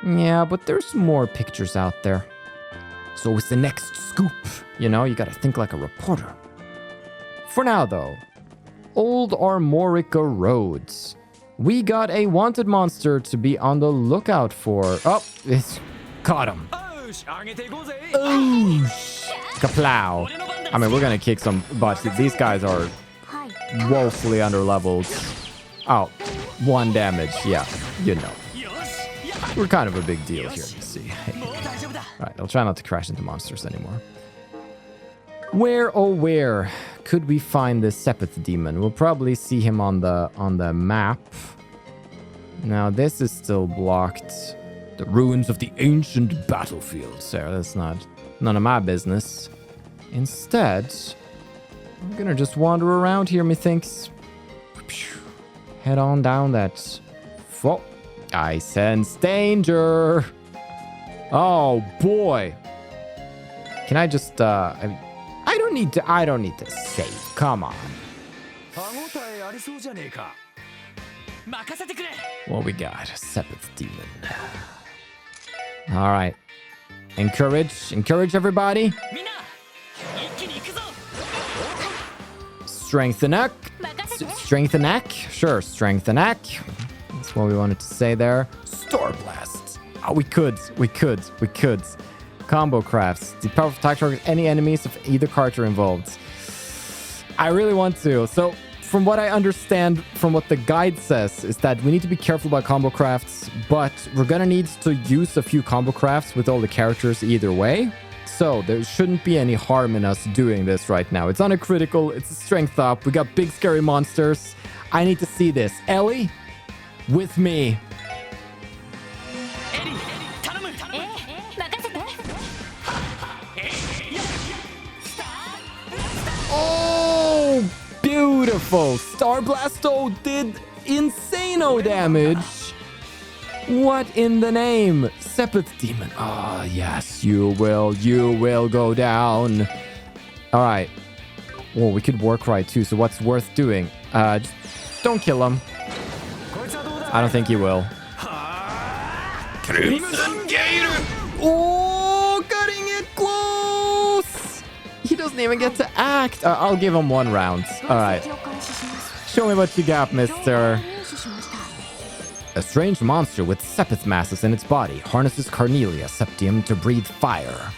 Yeah, but there's more pictures out there. So it's the next scoop. You know, you gotta think like a reporter. For now, though, Old Armorica Roads. We got a wanted monster to be on the lookout for. Oh, Caught him. Oosh. Kaplow. I mean, we're gonna kick some butts. These guys are woefully underleveled. Oh, 1 damage. Yeah, you know. We're kind of a big deal here, you see. Alright, I'll try not to crash into monsters anymore. Where, oh where could we find this Sepith Demon? We'll probably see him on the map. Now, this is still blocked. The ruins of the ancient battlefield. So that's none of my business. Instead, I'm gonna just wander around here, methinks. Head on down that. Oh, I sense danger. Oh boy. Can I just I don't need to save. Come on. What we got? Sepith Demon. All right. Encourage everybody. Strength the neck. Strength the neck. Sure, strength the neck. That's what we wanted to say there. Star Blast. Oh, we could. Combo crafts. The powerful attack targets any enemies of either character involved. I really want to. So, from what I understand from what the guide says, is that we need to be careful about combo crafts, but we're gonna need to use a few combo crafts with all the characters either way. So, there shouldn't be any harm in us doing this right now. It's on a critical, it's a strength up. We got big scary monsters. I need to see this. Ellie, with me. Oh, beautiful. Star Blasto did insano damage. What in the name? Sepith Demon. Ah, yes, you will go down. All right. Oh, we could work right too. So what's worth doing? Just don't kill him. I don't think he will. Oh, cutting it close. He doesn't even get to act. I'll give him 1 round. All right. Show me what you got, mister. A strange monster with Sepith masses in its body harnesses Carnelia septium to breathe fire.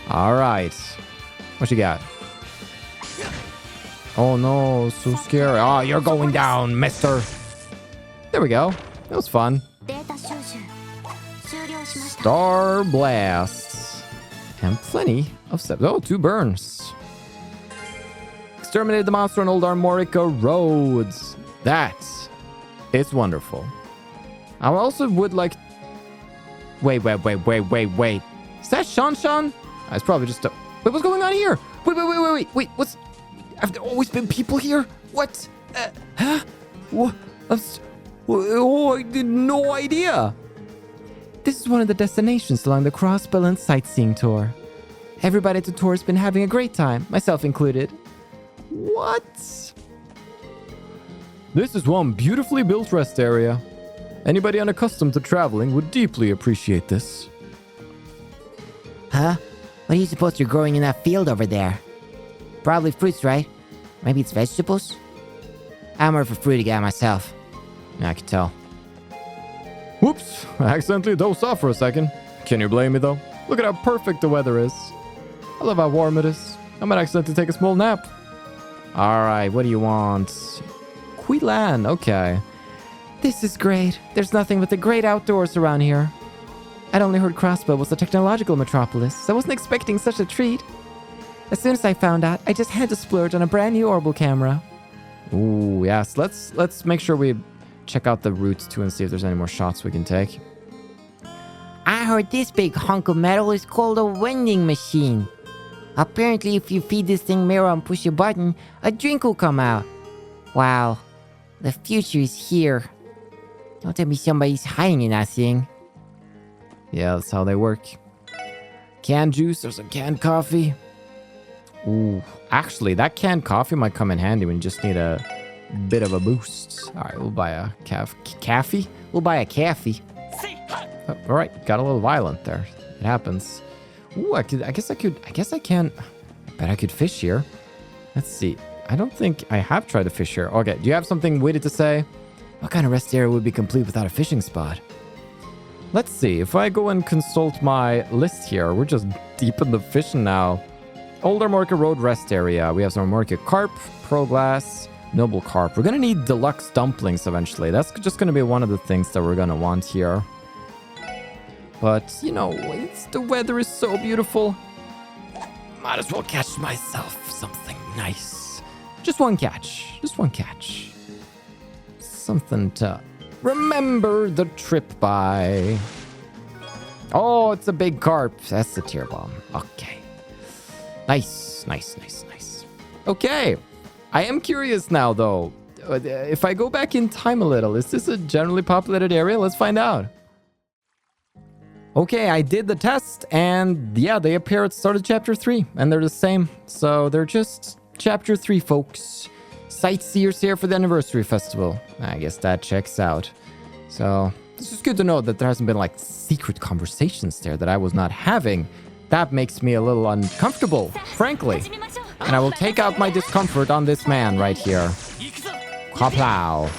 All right. What you got? Oh no, so scary. Oh, you're going down, mister. There we go. That was fun. Star Blasts. And plenty of Oh, 2 burns. Exterminated the monster on Old Armorica roads. That is wonderful. I also would like... Wait. Is that Shan? It's probably just a... Wait, what's going on here? Wait, what's... Have there always been people here? What? Huh? What? Oh, I had no idea. This is one of the destinations along the Crossbell and sightseeing tour. Everybody at the tour has been having a great time, myself included. What? This is one beautifully built rest area. Anybody unaccustomed to traveling would deeply appreciate this. Huh? What are you supposed to be growing in that field over there? Probably fruits, right? Maybe it's vegetables? I'm more of a fruity guy myself. I can tell. Whoops, I accidentally dozed off for a second. Can you blame me though? Look at how perfect the weather is. I love how warm it is. I might accidentally take a small nap. Alright, what do you want? Quilan, okay. This is great. There's nothing but the great outdoors around here. I'd only heard Crossbell was a technological metropolis, so I wasn't expecting such a treat. As soon as I found out, I just had to splurge on a brand new orbital camera. Ooh, yes. Let's make sure we check out the routes too and see if there's any more shots we can take. I heard this big hunk of metal is called a vending machine. Apparently, if you feed this thing mirror and push a button, a drink will come out. Wow. The future is here. Don't tell me somebody's hiding in that thing. Yeah, that's how they work. Canned juice, there's some canned coffee. Ooh, actually, that canned coffee might come in handy when you just need a bit of a boost. All right, we'll buy a caffee. We'll buy a caffee. Oh, all right, got a little violent there. It happens. Ooh, I guess I can. I bet I could fish here. Let's see. I don't think I have tried to fish here. Okay, do you have something witty to say? What kind of rest area would be complete without a fishing spot? let's see. If I go and consult my list here, we're just deep in the fishing now. Old Armorica Road Rest Area. We have some Armorica Carp, Pro Glass, Noble Carp. We're going to need deluxe dumplings eventually. That's just going to be one of the things that we're going to want here. But, you know, the weather is so beautiful. Might as well catch myself something nice. Just one catch. Just one catch. Something to remember the trip by. Oh, it's a big carp. That's the tier bomb. Okay. Nice, nice, nice, nice. Okay. I am curious now, though. If I go back in time a little, is this a generally populated area? Let's find out. Okay, I did the test, and yeah, they appear at the start of Chapter 3, and they're the same. So they're just Chapter 3, folks. Sightseers here for the anniversary festival. I guess that checks out. So it's just good to know that there hasn't been, like, secret conversations there that I was not having. That makes me a little uncomfortable, frankly. And I will take out my discomfort on this man right here. Kaplow.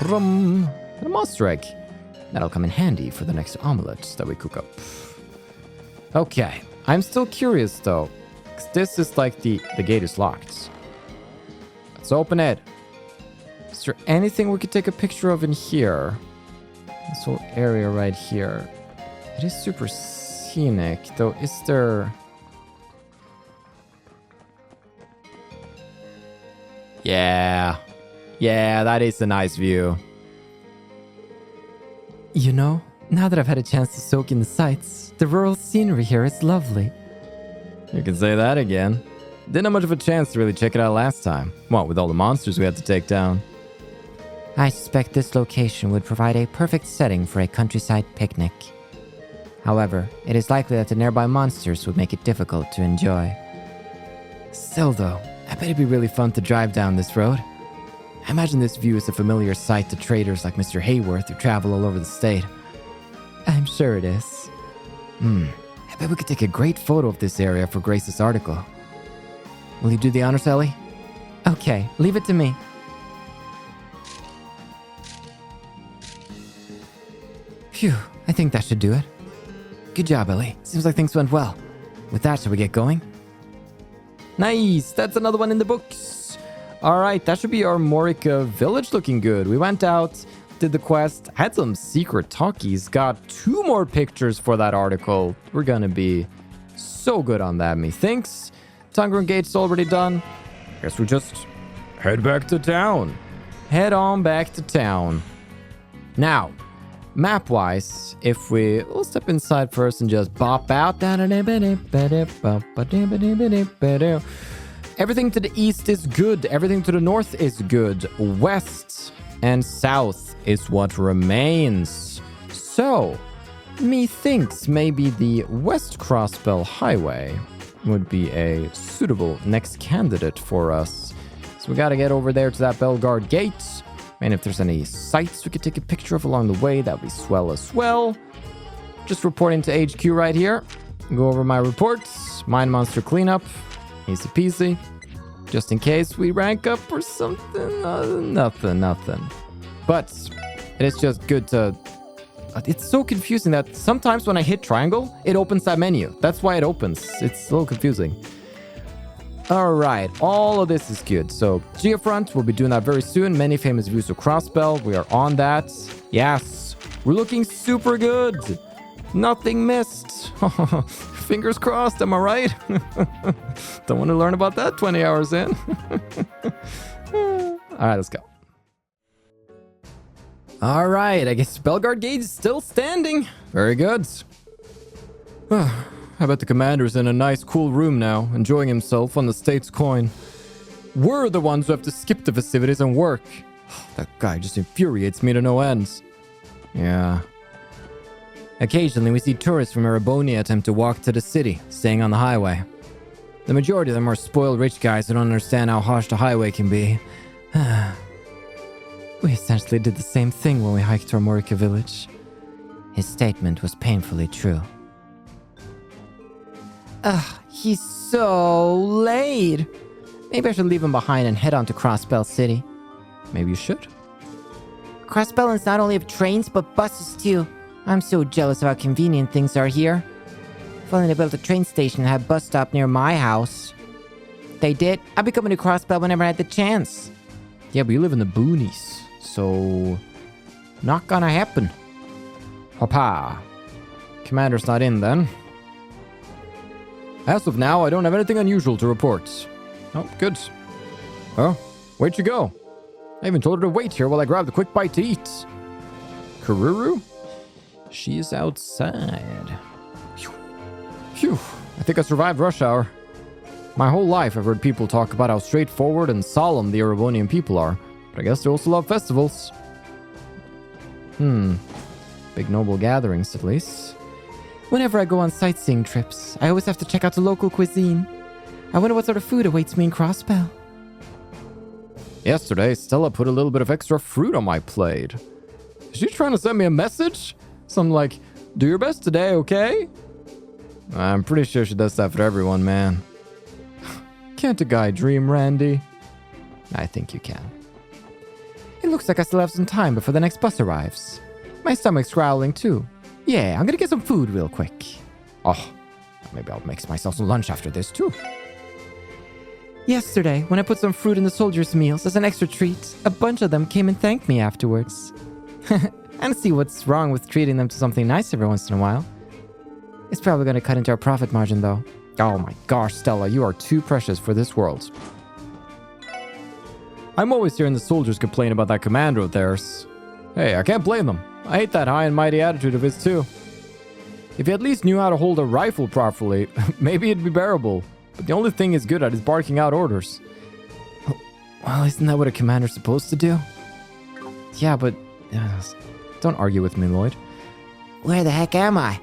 Rum. And a monster egg. That'll come in handy for the next omelet that we cook up. Okay. I'm still curious, though. 'Cause this is like the gate is locked. Let's open it. Is there anything we could take a picture of in here? This whole area right here. It is super scenic, though. Is there... Yeah. Yeah, that is a nice view. You know, now that I've had a chance to soak in the sights, the rural scenery here is lovely. You can say that again. Didn't have much of a chance to really check it out last time. What, with all the monsters we had to take down? I suspect this location would provide a perfect setting for a countryside picnic. However, it is likely that the nearby monsters would make it difficult to enjoy. Still though, I bet it'd be really fun to drive down this road. I imagine this view is a familiar sight to traders like Mr. Hayworth who travel all over the state. I'm sure it is. I bet we could take a great photo of this area for Grace's article. Will you do the honors, Ellie? Okay, leave it to me. Phew, I think that should do it. Good job, Ellie. Seems like things went well. With that, shall we get going? Nice! That's another one in the books! Alright, that should be our Armorica village looking good. We went out, did the quest, had some secret talkies, got 2 more pictures for that article. We're gonna be so good on that, methinks. Tangram Gate's already done. Guess we just head back to town. Head on back to town. Now, map-wise, if we'll step inside first and just bop out. Everything to the east is good. Everything to the north is good. West and south is what remains. So, methinks maybe the West Crossbell Highway would be a suitable next candidate for us. So we gotta get over there to that Bellguard gate. And if there's any sites we could take a picture of along the way, that'd be swell as well. Just reporting to HQ right here. Go over my reports. Mine monster cleanup. Easy peasy. Just in case we rank up or something. Nothing. But it is just good to... It's so confusing that sometimes when I hit triangle, it opens that menu. That's why it opens. It's a little confusing. Alright, all of this is good. So, Geofront, we'll be doing that very soon. Many famous views of Crossbell. We are on that. Yes, we're looking super good. Nothing missed. Fingers crossed, am I right? Don't want to learn about that 20 hours in. Alright, let's go. Alright, I guess Bellguard Gate is still standing. Very good. I bet the commander's in a nice cool room now, enjoying himself on the state's coin. We're the ones who have to skip the festivities and work. That guy just infuriates me to no end. Yeah. Occasionally we see tourists from Erebonia attempt to walk to the city, staying on the highway. The majority of them are spoiled rich guys who don't understand how harsh the highway can be. We essentially did the same thing when we hiked to Armorica village. His statement was painfully true. He's so late. Maybe I should leave him behind and head on to Crossbell City. Maybe you should. Crossbell not only have trains, but buses too. I'm so jealous of how convenient things are here. If only they built a train station and had a bus stop near my house. If they did, I'd be coming to Crossbell whenever I had the chance. Yeah, but you live in the boonies, so not gonna happen. Papa. Commander's not in then. As of now, I don't have anything unusual to report. Oh, good. Oh, where'd you go? I even told her to wait here while I grabbed a quick bite to eat. Karuru? She's outside. Phew. I think I survived rush hour. My whole life I've heard people talk about how straightforward and solemn the Erebonian people are, but I guess they also love festivals. Big noble gatherings, at least. Whenever I go on sightseeing trips, I always have to check out the local cuisine. I wonder what sort of food awaits me in Crossbell. Yesterday, Stella put a little bit of extra fruit on my plate. Is she trying to send me a message? Something like, do your best today, okay? I'm pretty sure she does that for everyone, man. Can't a guy dream, Randy? I think you can. It looks like I still have some time before the next bus arrives. My stomach's growling too. Yeah, I'm gonna get some food real quick. Oh, maybe I'll make myself some lunch after this too. Yesterday, when I put some fruit in the soldiers' meals as an extra treat, a bunch of them came and thanked me afterwards. I don't see what's wrong with treating them to something nice every once in a while. It's probably gonna cut into our profit margin though. Oh my gosh, Stella, you are too precious for this world. I'm always hearing the soldiers complain about that commander of theirs. Hey, I can't blame them. I hate that high and mighty attitude of his too. If he at least knew how to hold a rifle properly, maybe it'd be bearable. But the only thing he's good at is barking out orders. Well, isn't that what a commander's supposed to do? Yeah, but don't argue with me, Lloyd. Where the heck am I?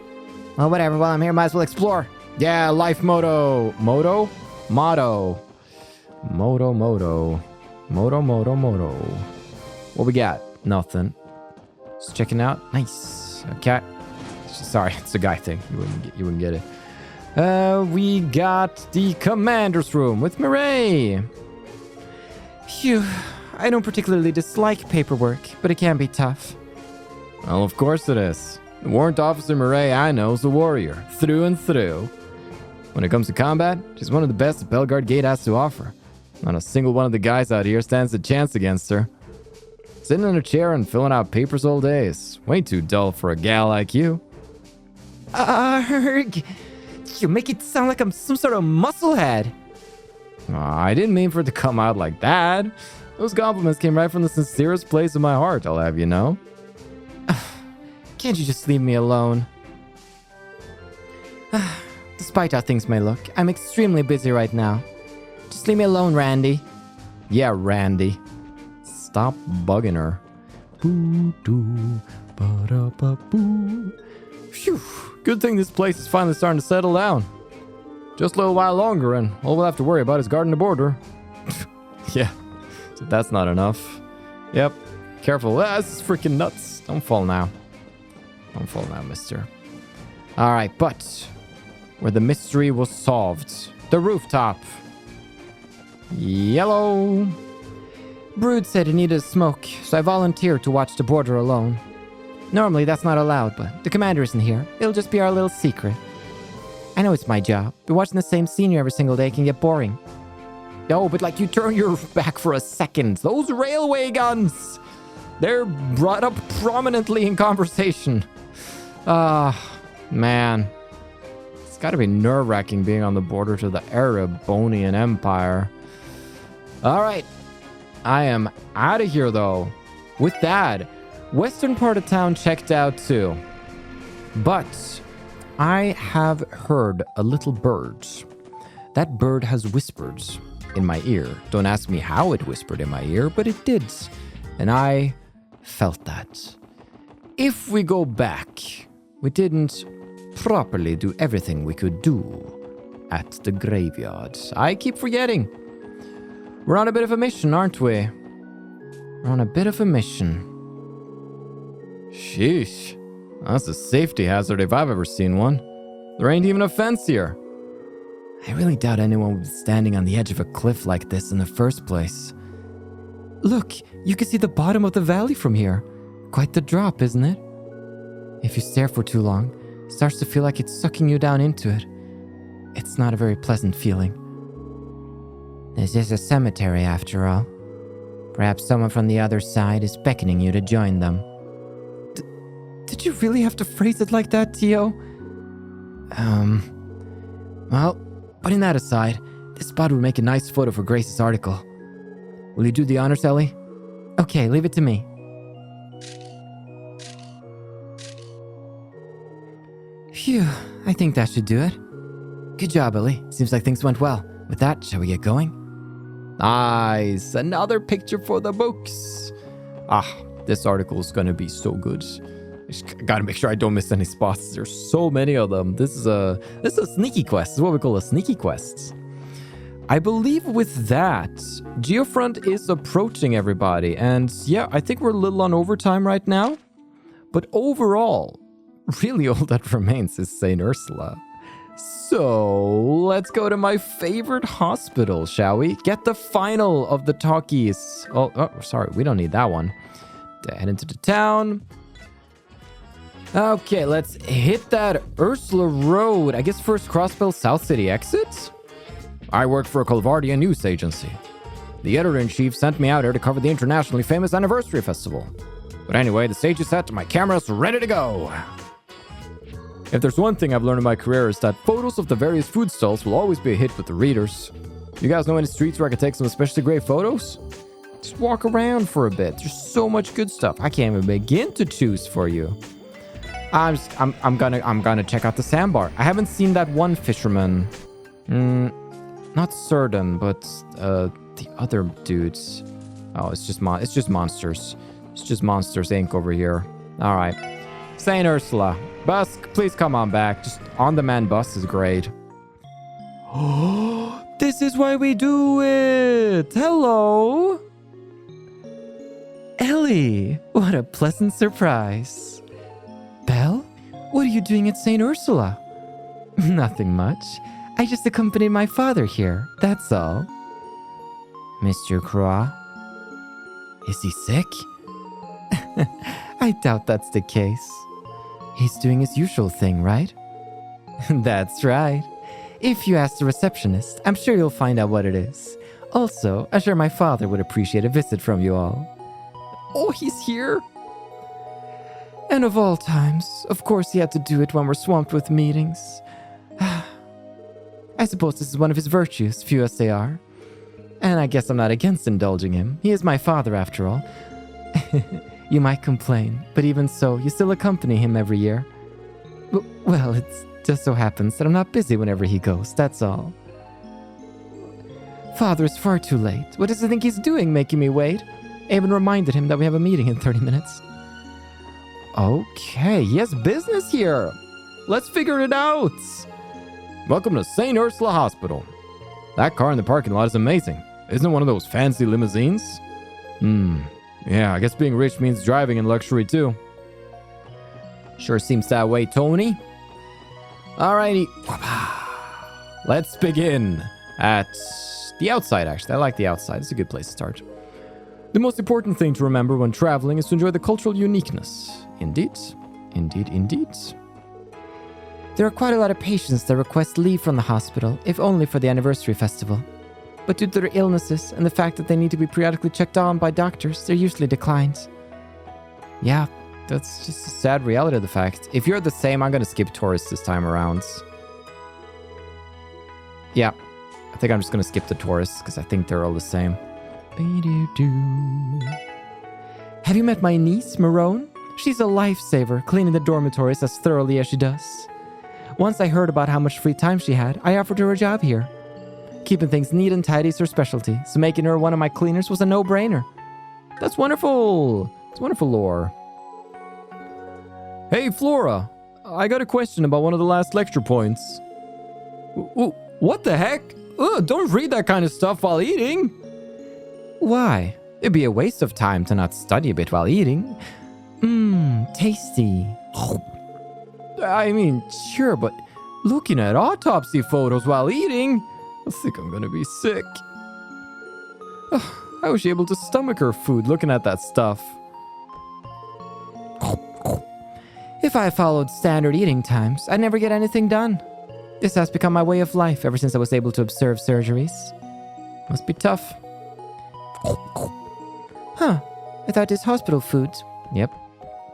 Well, whatever. While I'm here, might as well explore. Yeah, life motto. Motto? Motto. Motto. What we got? Nothing. Just checking out. Nice. Okay. Sorry, it's a guy thing. You wouldn't get it. We got the commander's room with Mireille. Phew. I don't particularly dislike paperwork, but it can be tough. Well, of course it is. The warrant officer Mireille I know is a warrior, through and through. When it comes to combat, she's one of the best that Bellguard Gate has to offer. Not a single one of the guys out here stands a chance against her. Sitting in a chair and filling out papers all day is way too dull for a gal like you. Arg! You make it sound like I'm some sort of musclehead. I didn't mean for it to come out like that. Those compliments came right from the sincerest place in my heart, I'll have you know. Can't you just leave me alone? Despite how things may look, I'm extremely busy right now. Just leave me alone, Randy. Yeah, Randy. Stop bugging her. Phew. Good thing this place is finally starting to settle down. Just a little while longer and all we'll have to worry about is guarding the border. Yeah, so that's not enough. Yep, careful. This is freaking nuts. Don't fall now. Don't fall now, mister. Alright, but where the mystery was solved. The rooftop. Yellow. Brood said he needed a smoke, so I volunteered to watch the border alone. Normally that's not allowed, but the commander isn't here. It'll just be our little secret. I know it's my job, but watching the same scenery every single day can get boring. No, but like you turn your back for a second. Those railway guns, they're brought up prominently in conversation. Man. It's gotta be nerve-wracking being on the border to the Erebonian Empire. Alright. I am out of here though. With that, western part of town checked out too. But I have heard a little bird. That bird has whispered in my ear. Don't ask me how it whispered in my ear, but it did. And I felt that. If we go back, we didn't properly do everything we could do at the graveyard. I keep forgetting. We're on a bit of a mission, aren't we? We're on a bit of a mission. Sheesh. That's a safety hazard if I've ever seen one. There ain't even a fence here. I really doubt anyone would be standing on the edge of a cliff like this in the first place. Look, you can see the bottom of the valley from here. Quite the drop, isn't it? If you stare for too long, it starts to feel like it's sucking you down into it. It's not a very pleasant feeling. This is a cemetery, after all. Perhaps someone from the other side is beckoning you to join them. Did you really have to phrase it like that, Tio? Well, putting that aside, this spot would make a nice photo for Grace's article. Will you do the honors, Ellie? Okay, leave it to me. Phew, I think that should do it. Good job, Ellie. Seems like things went well. With that, shall we get going? Nice. Another picture for the books. This article is going to be so good. Just gotta make sure I don't miss any spots. There's so many of them. This is a sneaky quest. This is what we call a sneaky quest. I believe with that, Geofront is approaching everybody. And yeah, I think we're a little on overtime right now. But overall, really all that remains is St. Ursula. So let's go to my favorite hospital, shall we? Get the final of the talkies. Oh, sorry, we don't need that one. Head into the town. Okay, let's hit that Ursula Road. I guess first Crossbell South City exit? I work for a Colvardian news agency. The editor-in-chief sent me out here to cover the internationally famous anniversary festival. But anyway, the stage is set and my camera's ready to go. If there's one thing I've learned in my career is that photos of the various food stalls will always be a hit with the readers. You guys know any streets where I can take some especially great photos? Just walk around for a bit. There's so much good stuff. I can't even begin to choose for you. I'm gonna check out the sandbar. I haven't seen that one fisherman. Not certain, but the other dudes. Oh, it's just monsters. It's just Monsters Inc. over here. All right, St. Ursula. Bus, please come on back. Just on-demand bus is great. Oh, this is why we do it. Hello, Ellie. What a pleasant surprise. Belle, what are you doing at St. Ursula? Nothing much. I just accompanied my father here, that's all. Mr. Croix? Is he sick? I doubt that's the case. He's doing his usual thing, right? That's right. If you ask the receptionist, I'm sure you'll find out what it is. Also, I'm sure my father would appreciate a visit from you all. Oh, he's here? And of all times, of course he had to do it when we're swamped with meetings. I suppose this is one of his virtues, few as they are. And I guess I'm not against indulging him. He is my father, after all. You might complain, but even so, you still accompany him every year. Well, it just so happens that I'm not busy whenever he goes, that's all. Father is far too late. What does he think he's doing, making me wait? I even reminded him that we have a meeting in 30 minutes. Okay, he has business here. Let's figure it out. Welcome to St. Ursula Hospital. That car in the parking lot is amazing. Isn't it one of those fancy limousines? Yeah, I guess being rich means driving in luxury too. Sure seems that way, Tony. Alrighty. Let's begin at the outside, actually. I like the outside. It's a good place to start. The most important thing to remember when traveling is to enjoy the cultural uniqueness. Indeed. Indeed, indeed. There are quite a lot of patients that request leave from the hospital, if only for the anniversary festival. But due to their illnesses and the fact that they need to be periodically checked on by doctors, they're usually declined. Yeah, that's just a sad reality of the fact. If you're the same, I'm going to skip tourists this time around. Yeah, I think I'm just going to skip the tourists because I think they're all the same. Have you met my niece, Marone? She's a lifesaver, cleaning the dormitories as thoroughly as she does. Once I heard about how much free time she had, I offered her a job here. Keeping things neat and tidy is her specialty, so making her one of my cleaners was a no-brainer. That's wonderful. It's wonderful lore. Hey, Flora. I got a question about one of the last lecture points. What the heck? Don't read that kind of stuff while eating. Why? It'd be a waste of time to not study a bit while eating. Tasty. I mean, sure, but looking at autopsy photos while eating, I think I'm gonna be sick. I was able to stomach her food looking at that stuff. If I followed standard eating times, I'd never get anything done. This has become my way of life ever since I was able to observe surgeries. Must be tough. Huh. I thought this hospital food. Yep.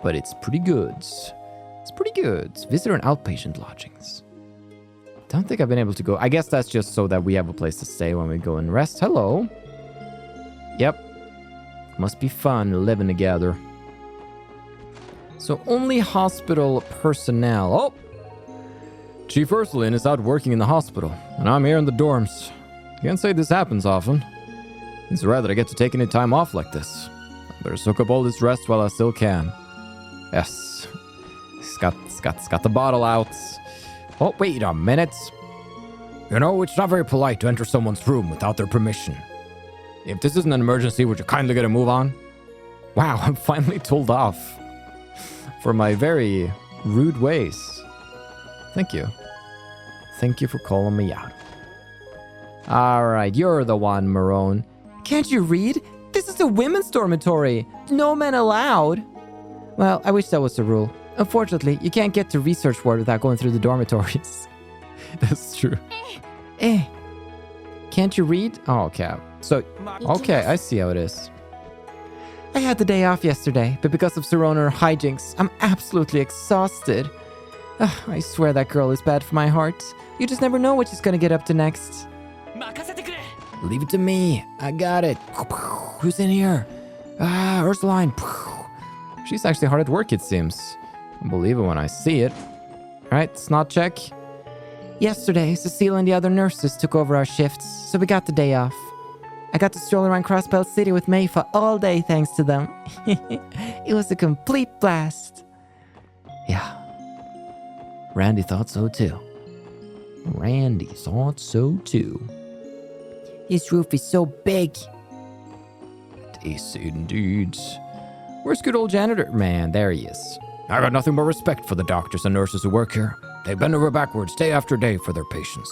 But it's pretty good. It's pretty good. Visitor and outpatient lodgings. Don't think I've been able to go. I guess that's just so that we have a place to stay when we go and rest. Hello. Yep. Must be fun living together. So only hospital personnel. Oh! Chief Ursula is out working in the hospital, and I'm here in the dorms. Can't say this happens often. It's rare that I get to take any time off like this. I better soak up all this rest while I still can. Yes. He's got the bottle out. Oh, wait a minute. You know, it's not very polite to enter someone's room without their permission. If this isn't an emergency, would you kindly get a move on? Wow, I'm finally told off for my very rude ways. Thank you. Thank you for calling me out. All right, you're the one, Marone. Can't you read? This is a women's dormitory. No men allowed. Well, I wish that was the rule. Unfortunately, you can't get to research ward without going through the dormitories. That's true. Can't you read? Oh, okay. So, okay, I see how it is. I had the day off yesterday, but because of Serona hijinks, I'm absolutely exhausted. I swear that girl is bad for my heart. You just never know what she's gonna get up to next. Leave it to me. I got it. Who's in here? Ursula. She's actually hard at work, it seems. I'll believe it when I see it. Alright, snot check. Yesterday, Cecile and the other nurses took over our shifts, so we got the day off. I got to stroll around Crossbell City with Mayfa all day thanks to them. It was a complete blast. Yeah. Randy thought so too. This roof is so big. It is indeed. Where's good old janitor? Man, there he is. I got nothing but respect for the doctors and nurses who work here. They bend over backwards day after day for their patients.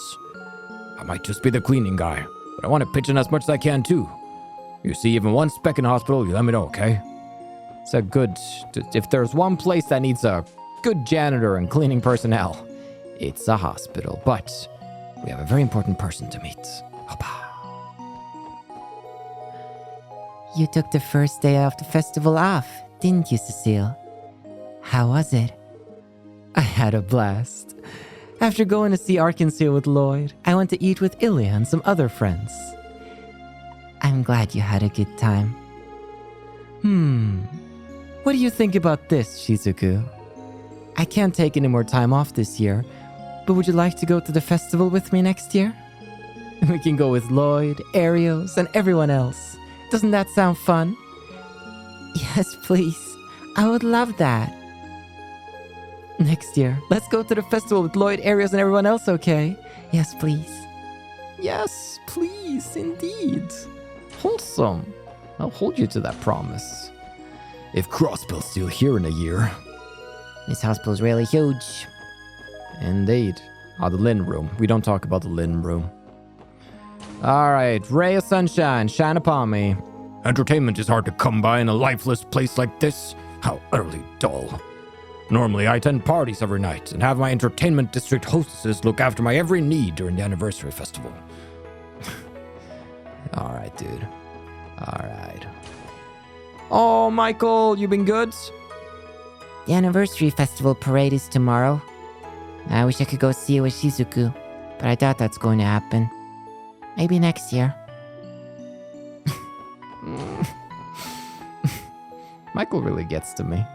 I might just be the cleaning guy, but I want to pitch in as much as I can too. You see even one speck in the hospital, you let me know, okay? It's a good... If there's one place that needs a good janitor and cleaning personnel, it's a hospital. But we have a very important person to meet. Hoppa. You took the first day of the festival off, didn't you, Cecile? How was it? I had a blast. After going to see Arkansas with Lloyd, I went to eat with Ilya and some other friends. I'm glad you had a good time. What do you think about this, Shizuku? I can't take any more time off this year, but would you like to go to the festival with me next year? We can go with Lloyd, Arios, and everyone else. Doesn't that sound fun? Yes, please. I would love that. Next year, let's go to the festival with Lloyd, Arios, and everyone else, okay? Yes, please. Yes, please, indeed. Wholesome. I'll hold you to that promise. If Crossbell's still here in a year. This hospital's really huge. Indeed. The Lynn room. We don't talk about the Lynn room. Alright, ray of sunshine, shine upon me. Entertainment is hard to come by in a lifeless place like this. How utterly dull. Normally, I attend parties every night and have my entertainment district hostesses look after my every need during the anniversary festival. Alright, dude. Alright. Oh, Michael, you been good? The anniversary festival parade is tomorrow. I wish I could go see it with Shizuku, but I doubt that's going to happen. Maybe next year. Michael really gets to me.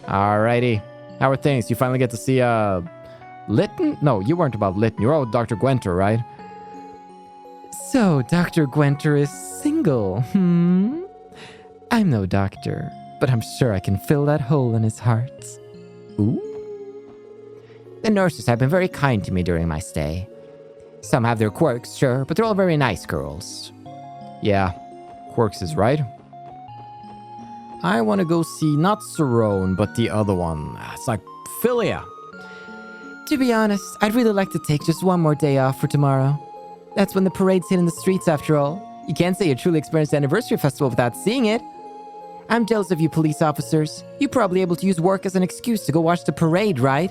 Alrighty. How are things? You finally get to see, Lytton? No, you weren't about Lytton. You're all with Dr. Gwenter, right? So, Dr. Gwenter is single, I'm no doctor, but I'm sure I can fill that hole in his heart. Ooh. The nurses have been very kind to me during my stay. Some have their quirks, sure, but they're all very nice girls. Yeah, quirks is right. I want to go see not Cerrone, but the other one. It's like Philia. To be honest, I'd really like to take just one more day off for tomorrow. That's when the parade's hitting the streets after all. You can't say you truly experienced the anniversary festival without seeing it. I'm jealous of you police officers. You're probably able to use work as an excuse to go watch the parade, right?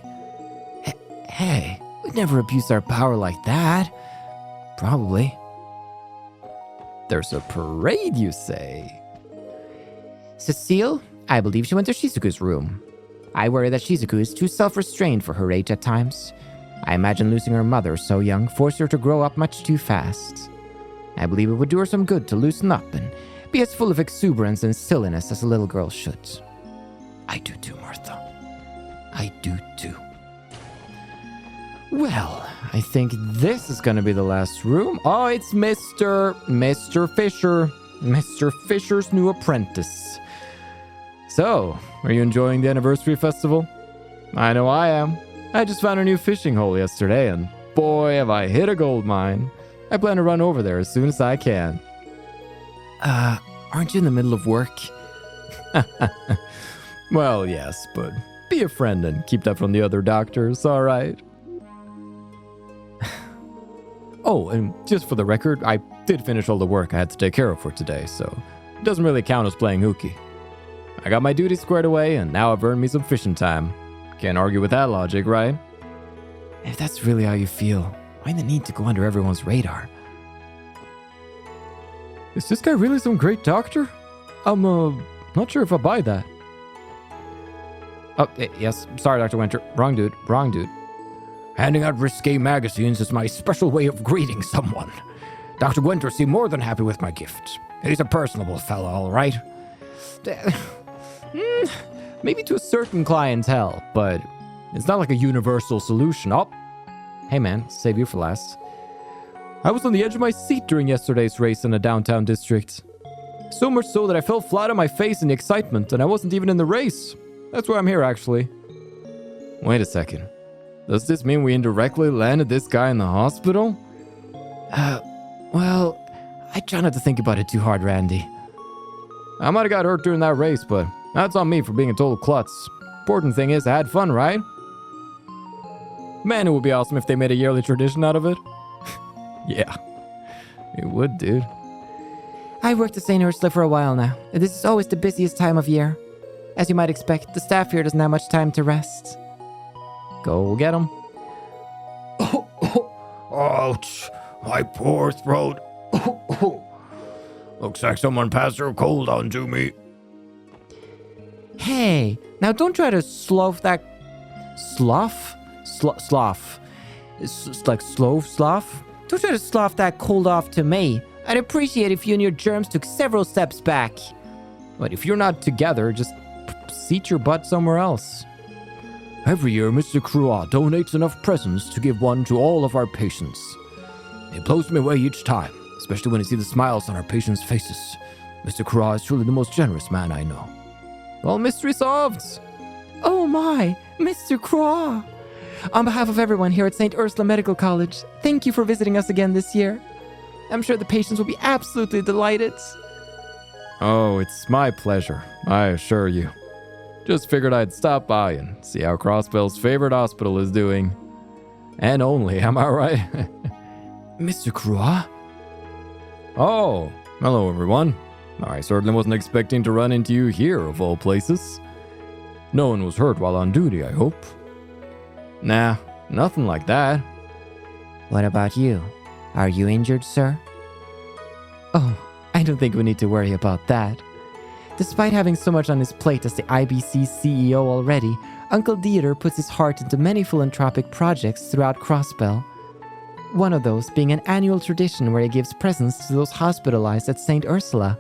Hey, we'd never abuse our power like that. Probably. There's a parade, you say? Cecile? I believe she went to Shizuku's room. I worry that Shizuku is too self-restrained for her age at times. I imagine losing her mother so young forced her to grow up much too fast. I believe it would do her some good to loosen up and be as full of exuberance and silliness as a little girl should. I do too, Martha. I do too. Well, I think this is gonna be the last room. Oh, it's Mr. Fisher. Mr. Fisher's new apprentice. So, are you enjoying the anniversary festival? I know I am. I just found a new fishing hole yesterday, and boy, have I hit a gold mine. I plan to run over there as soon as I can. Aren't you in the middle of work? Well, yes, but be a friend and keep that from the other doctors, all right? Oh, and just for the record, I did finish all the work I had to take care of for today, so it doesn't really count as playing hooky. I got my duties squared away, and now I've earned me some fishing time. Can't argue with that logic, right? If that's really how you feel, why the need to go under everyone's radar? Is this guy really some great doctor? I'm, not sure if I buy that. Oh, yes. Sorry, Dr. Winter. Wrong dude. Handing out risque magazines is my special way of greeting someone. Dr. Gwenter seemed more than happy with my gift. He's a personable fellow, all right. Maybe to a certain clientele, but it's not like a universal solution. Oh, hey man, save you for last. I was on the edge of my seat during yesterday's race in the downtown district. So much so that I fell flat on my face in the excitement, and I wasn't even in the race. That's why I'm here, actually. Wait a second. Does this mean we indirectly landed this guy in the hospital? Well, I try not to think about it too hard, Randy. I might have got hurt during that race, but that's on me for being a total klutz. Important thing is I had fun, right? Man, it would be awesome if they made a yearly tradition out of it. Yeah, it would, dude. I've worked at St. Ursula for a while now, and this is always the busiest time of year. As you might expect, the staff here doesn't have much time to rest. Go get him. Ouch, my poor throat. Looks like someone passed their cold on to me. Hey, now don't try to slough that... Slough? Slough. It's like slough? Don't try to slough that cold off to me. I'd appreciate if you and your germs took several steps back. But if you're not together, just seat your butt somewhere else. Every year, Mr. Croix donates enough presents to give one to all of our patients. It blows me away each time, especially when I see the smiles on our patients' faces. Mr. Croix is truly the most generous man I know. Well, mystery solved. Oh my, Mr. Croix. On behalf of everyone here at St. Ursula Medical College, thank you for visiting us again this year. I'm sure the patients will be absolutely delighted. Oh, it's my pleasure, I assure you. Just figured I'd stop by and see how Crossbell's favorite hospital is doing. And only, am I right? Mr. Croix? Oh, hello everyone. I certainly wasn't expecting to run into you here, of all places. No one was hurt while on duty, I hope. Nah, nothing like that. What about you? Are you injured, sir? Oh, I don't think we need to worry about that. Despite having so much on his plate as the IBC CEO already, Uncle Dieter puts his heart into many philanthropic projects throughout Crossbell. One of those being an annual tradition where he gives presents to those hospitalized at St. Ursula.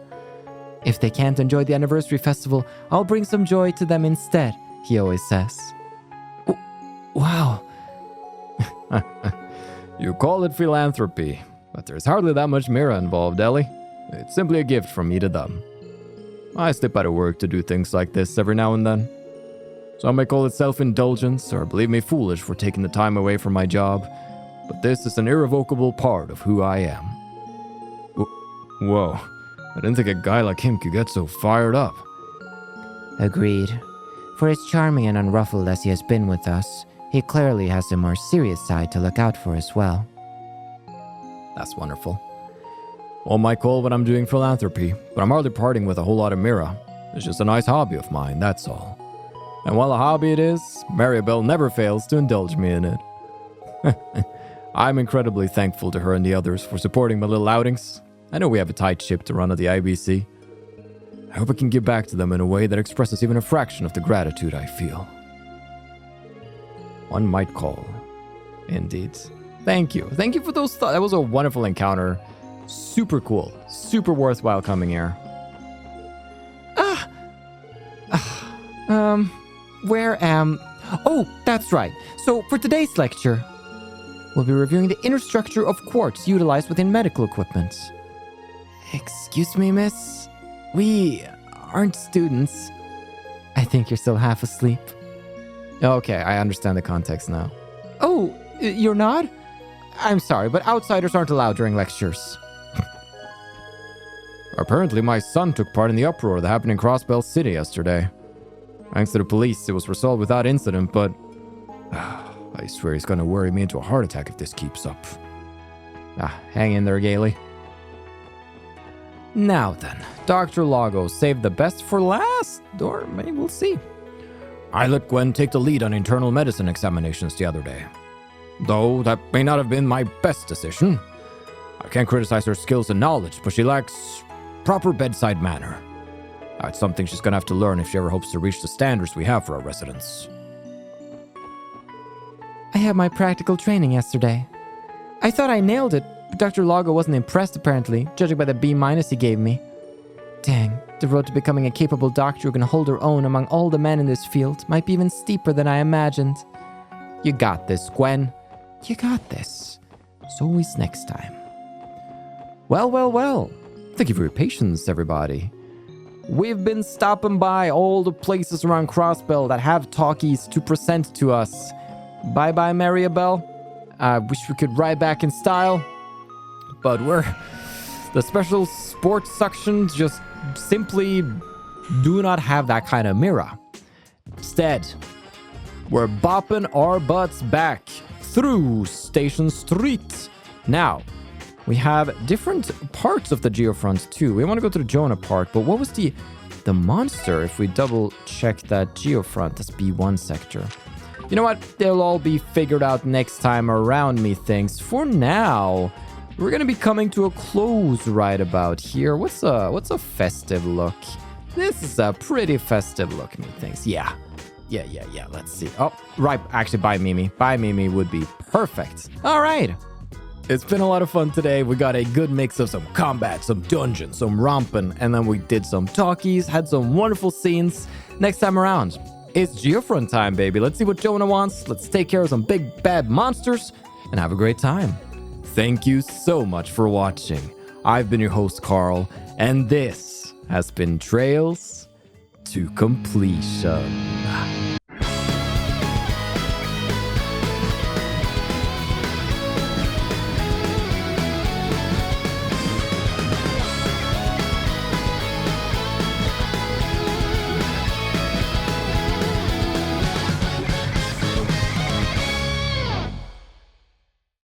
If they can't enjoy the anniversary festival, I'll bring some joy to them instead, he always says. Wow. You call it philanthropy, but there's hardly that much Mira involved, Ellie. It's simply a gift from me to them. I slip out of work to do things like this every now and then. Some may call it self-indulgence or believe me foolish for taking the time away from my job, but this is an irrevocable part of who I am. Whoa, I didn't think a guy like him could get so fired up. Agreed. For as charming and unruffled as he has been with us, he clearly has a more serious side to look out for as well. That's wonderful. All might call what I'm doing philanthropy, but I'm hardly parting with a whole lot of Mira. It's just a nice hobby of mine, that's all. And while a hobby it is, Maribel never fails to indulge me in it. I'm incredibly thankful to her and the others for supporting my little outings. I know we have a tight ship to run at the IBC. I hope I can give back to them in a way that expresses even a fraction of the gratitude I feel. One might call. Indeed. Thank you. Thank you for those thoughts. That was a wonderful encounter. Super cool. Super worthwhile coming here. Oh, that's right. So for today's lecture, we'll be reviewing the inner structure of quartz utilized within medical equipment. Excuse me, miss? We aren't students. I think you're still half asleep. Okay, I understand the context now. Oh, you're not? I'm sorry, but outsiders aren't allowed during lectures. Apparently, my son took part in the uproar that happened in Crossbell City yesterday. Thanks to the police, it was resolved without incident, but I swear he's gonna worry me into a heart attack if this keeps up. Hang in there, Gailey. Now then, Dr. Lago saved the best for last, or maybe we'll see. I let Gwen take the lead on internal medicine examinations the other day. Though that may not have been my best decision. I can't criticize her skills and knowledge, but she lacks proper bedside manner. It's something she's gonna have to learn if she ever hopes to reach the standards we have for our residents. I had my practical training yesterday. I thought I nailed it, but Dr. Lago wasn't impressed apparently, judging by the B- he gave me. Dang, the road to becoming a capable doctor who can hold her own among all the men in this field might be even steeper than I imagined. You got this, Gwen. You got this. So always next time. Well. Thank you for your patience, everybody. We've been stopping by all the places around Crossbell that have talkies to present to us. Bye-bye, Maribel. I wish we could ride back in style, but the special sports sections just simply do not have that kind of mirror. Instead, we're bopping our butts back through Station Street. Now, we have different parts of the geofront too. We want to go to the Jonah part, but what was the monster if we double check that geofront as B1 sector? You know what? They'll all be figured out next time around, methinks. For now, we're going to be coming to a close right about here. What's a festive look? This is a pretty festive look, methinks. Yeah. Let's see. Oh, right. Actually, by Mimi. By Mimi would be perfect. All right. It's been a lot of fun today. We got a good mix of some combat, some dungeons, some romping, and then we did some talkies, had some wonderful scenes. Next time around, it's Geofront time, baby. Let's see what Jonah wants. Let's take care of some big bad monsters and have a great time. Thank you so much for watching. I've been your host, Carl, and this has been Trails to Completion.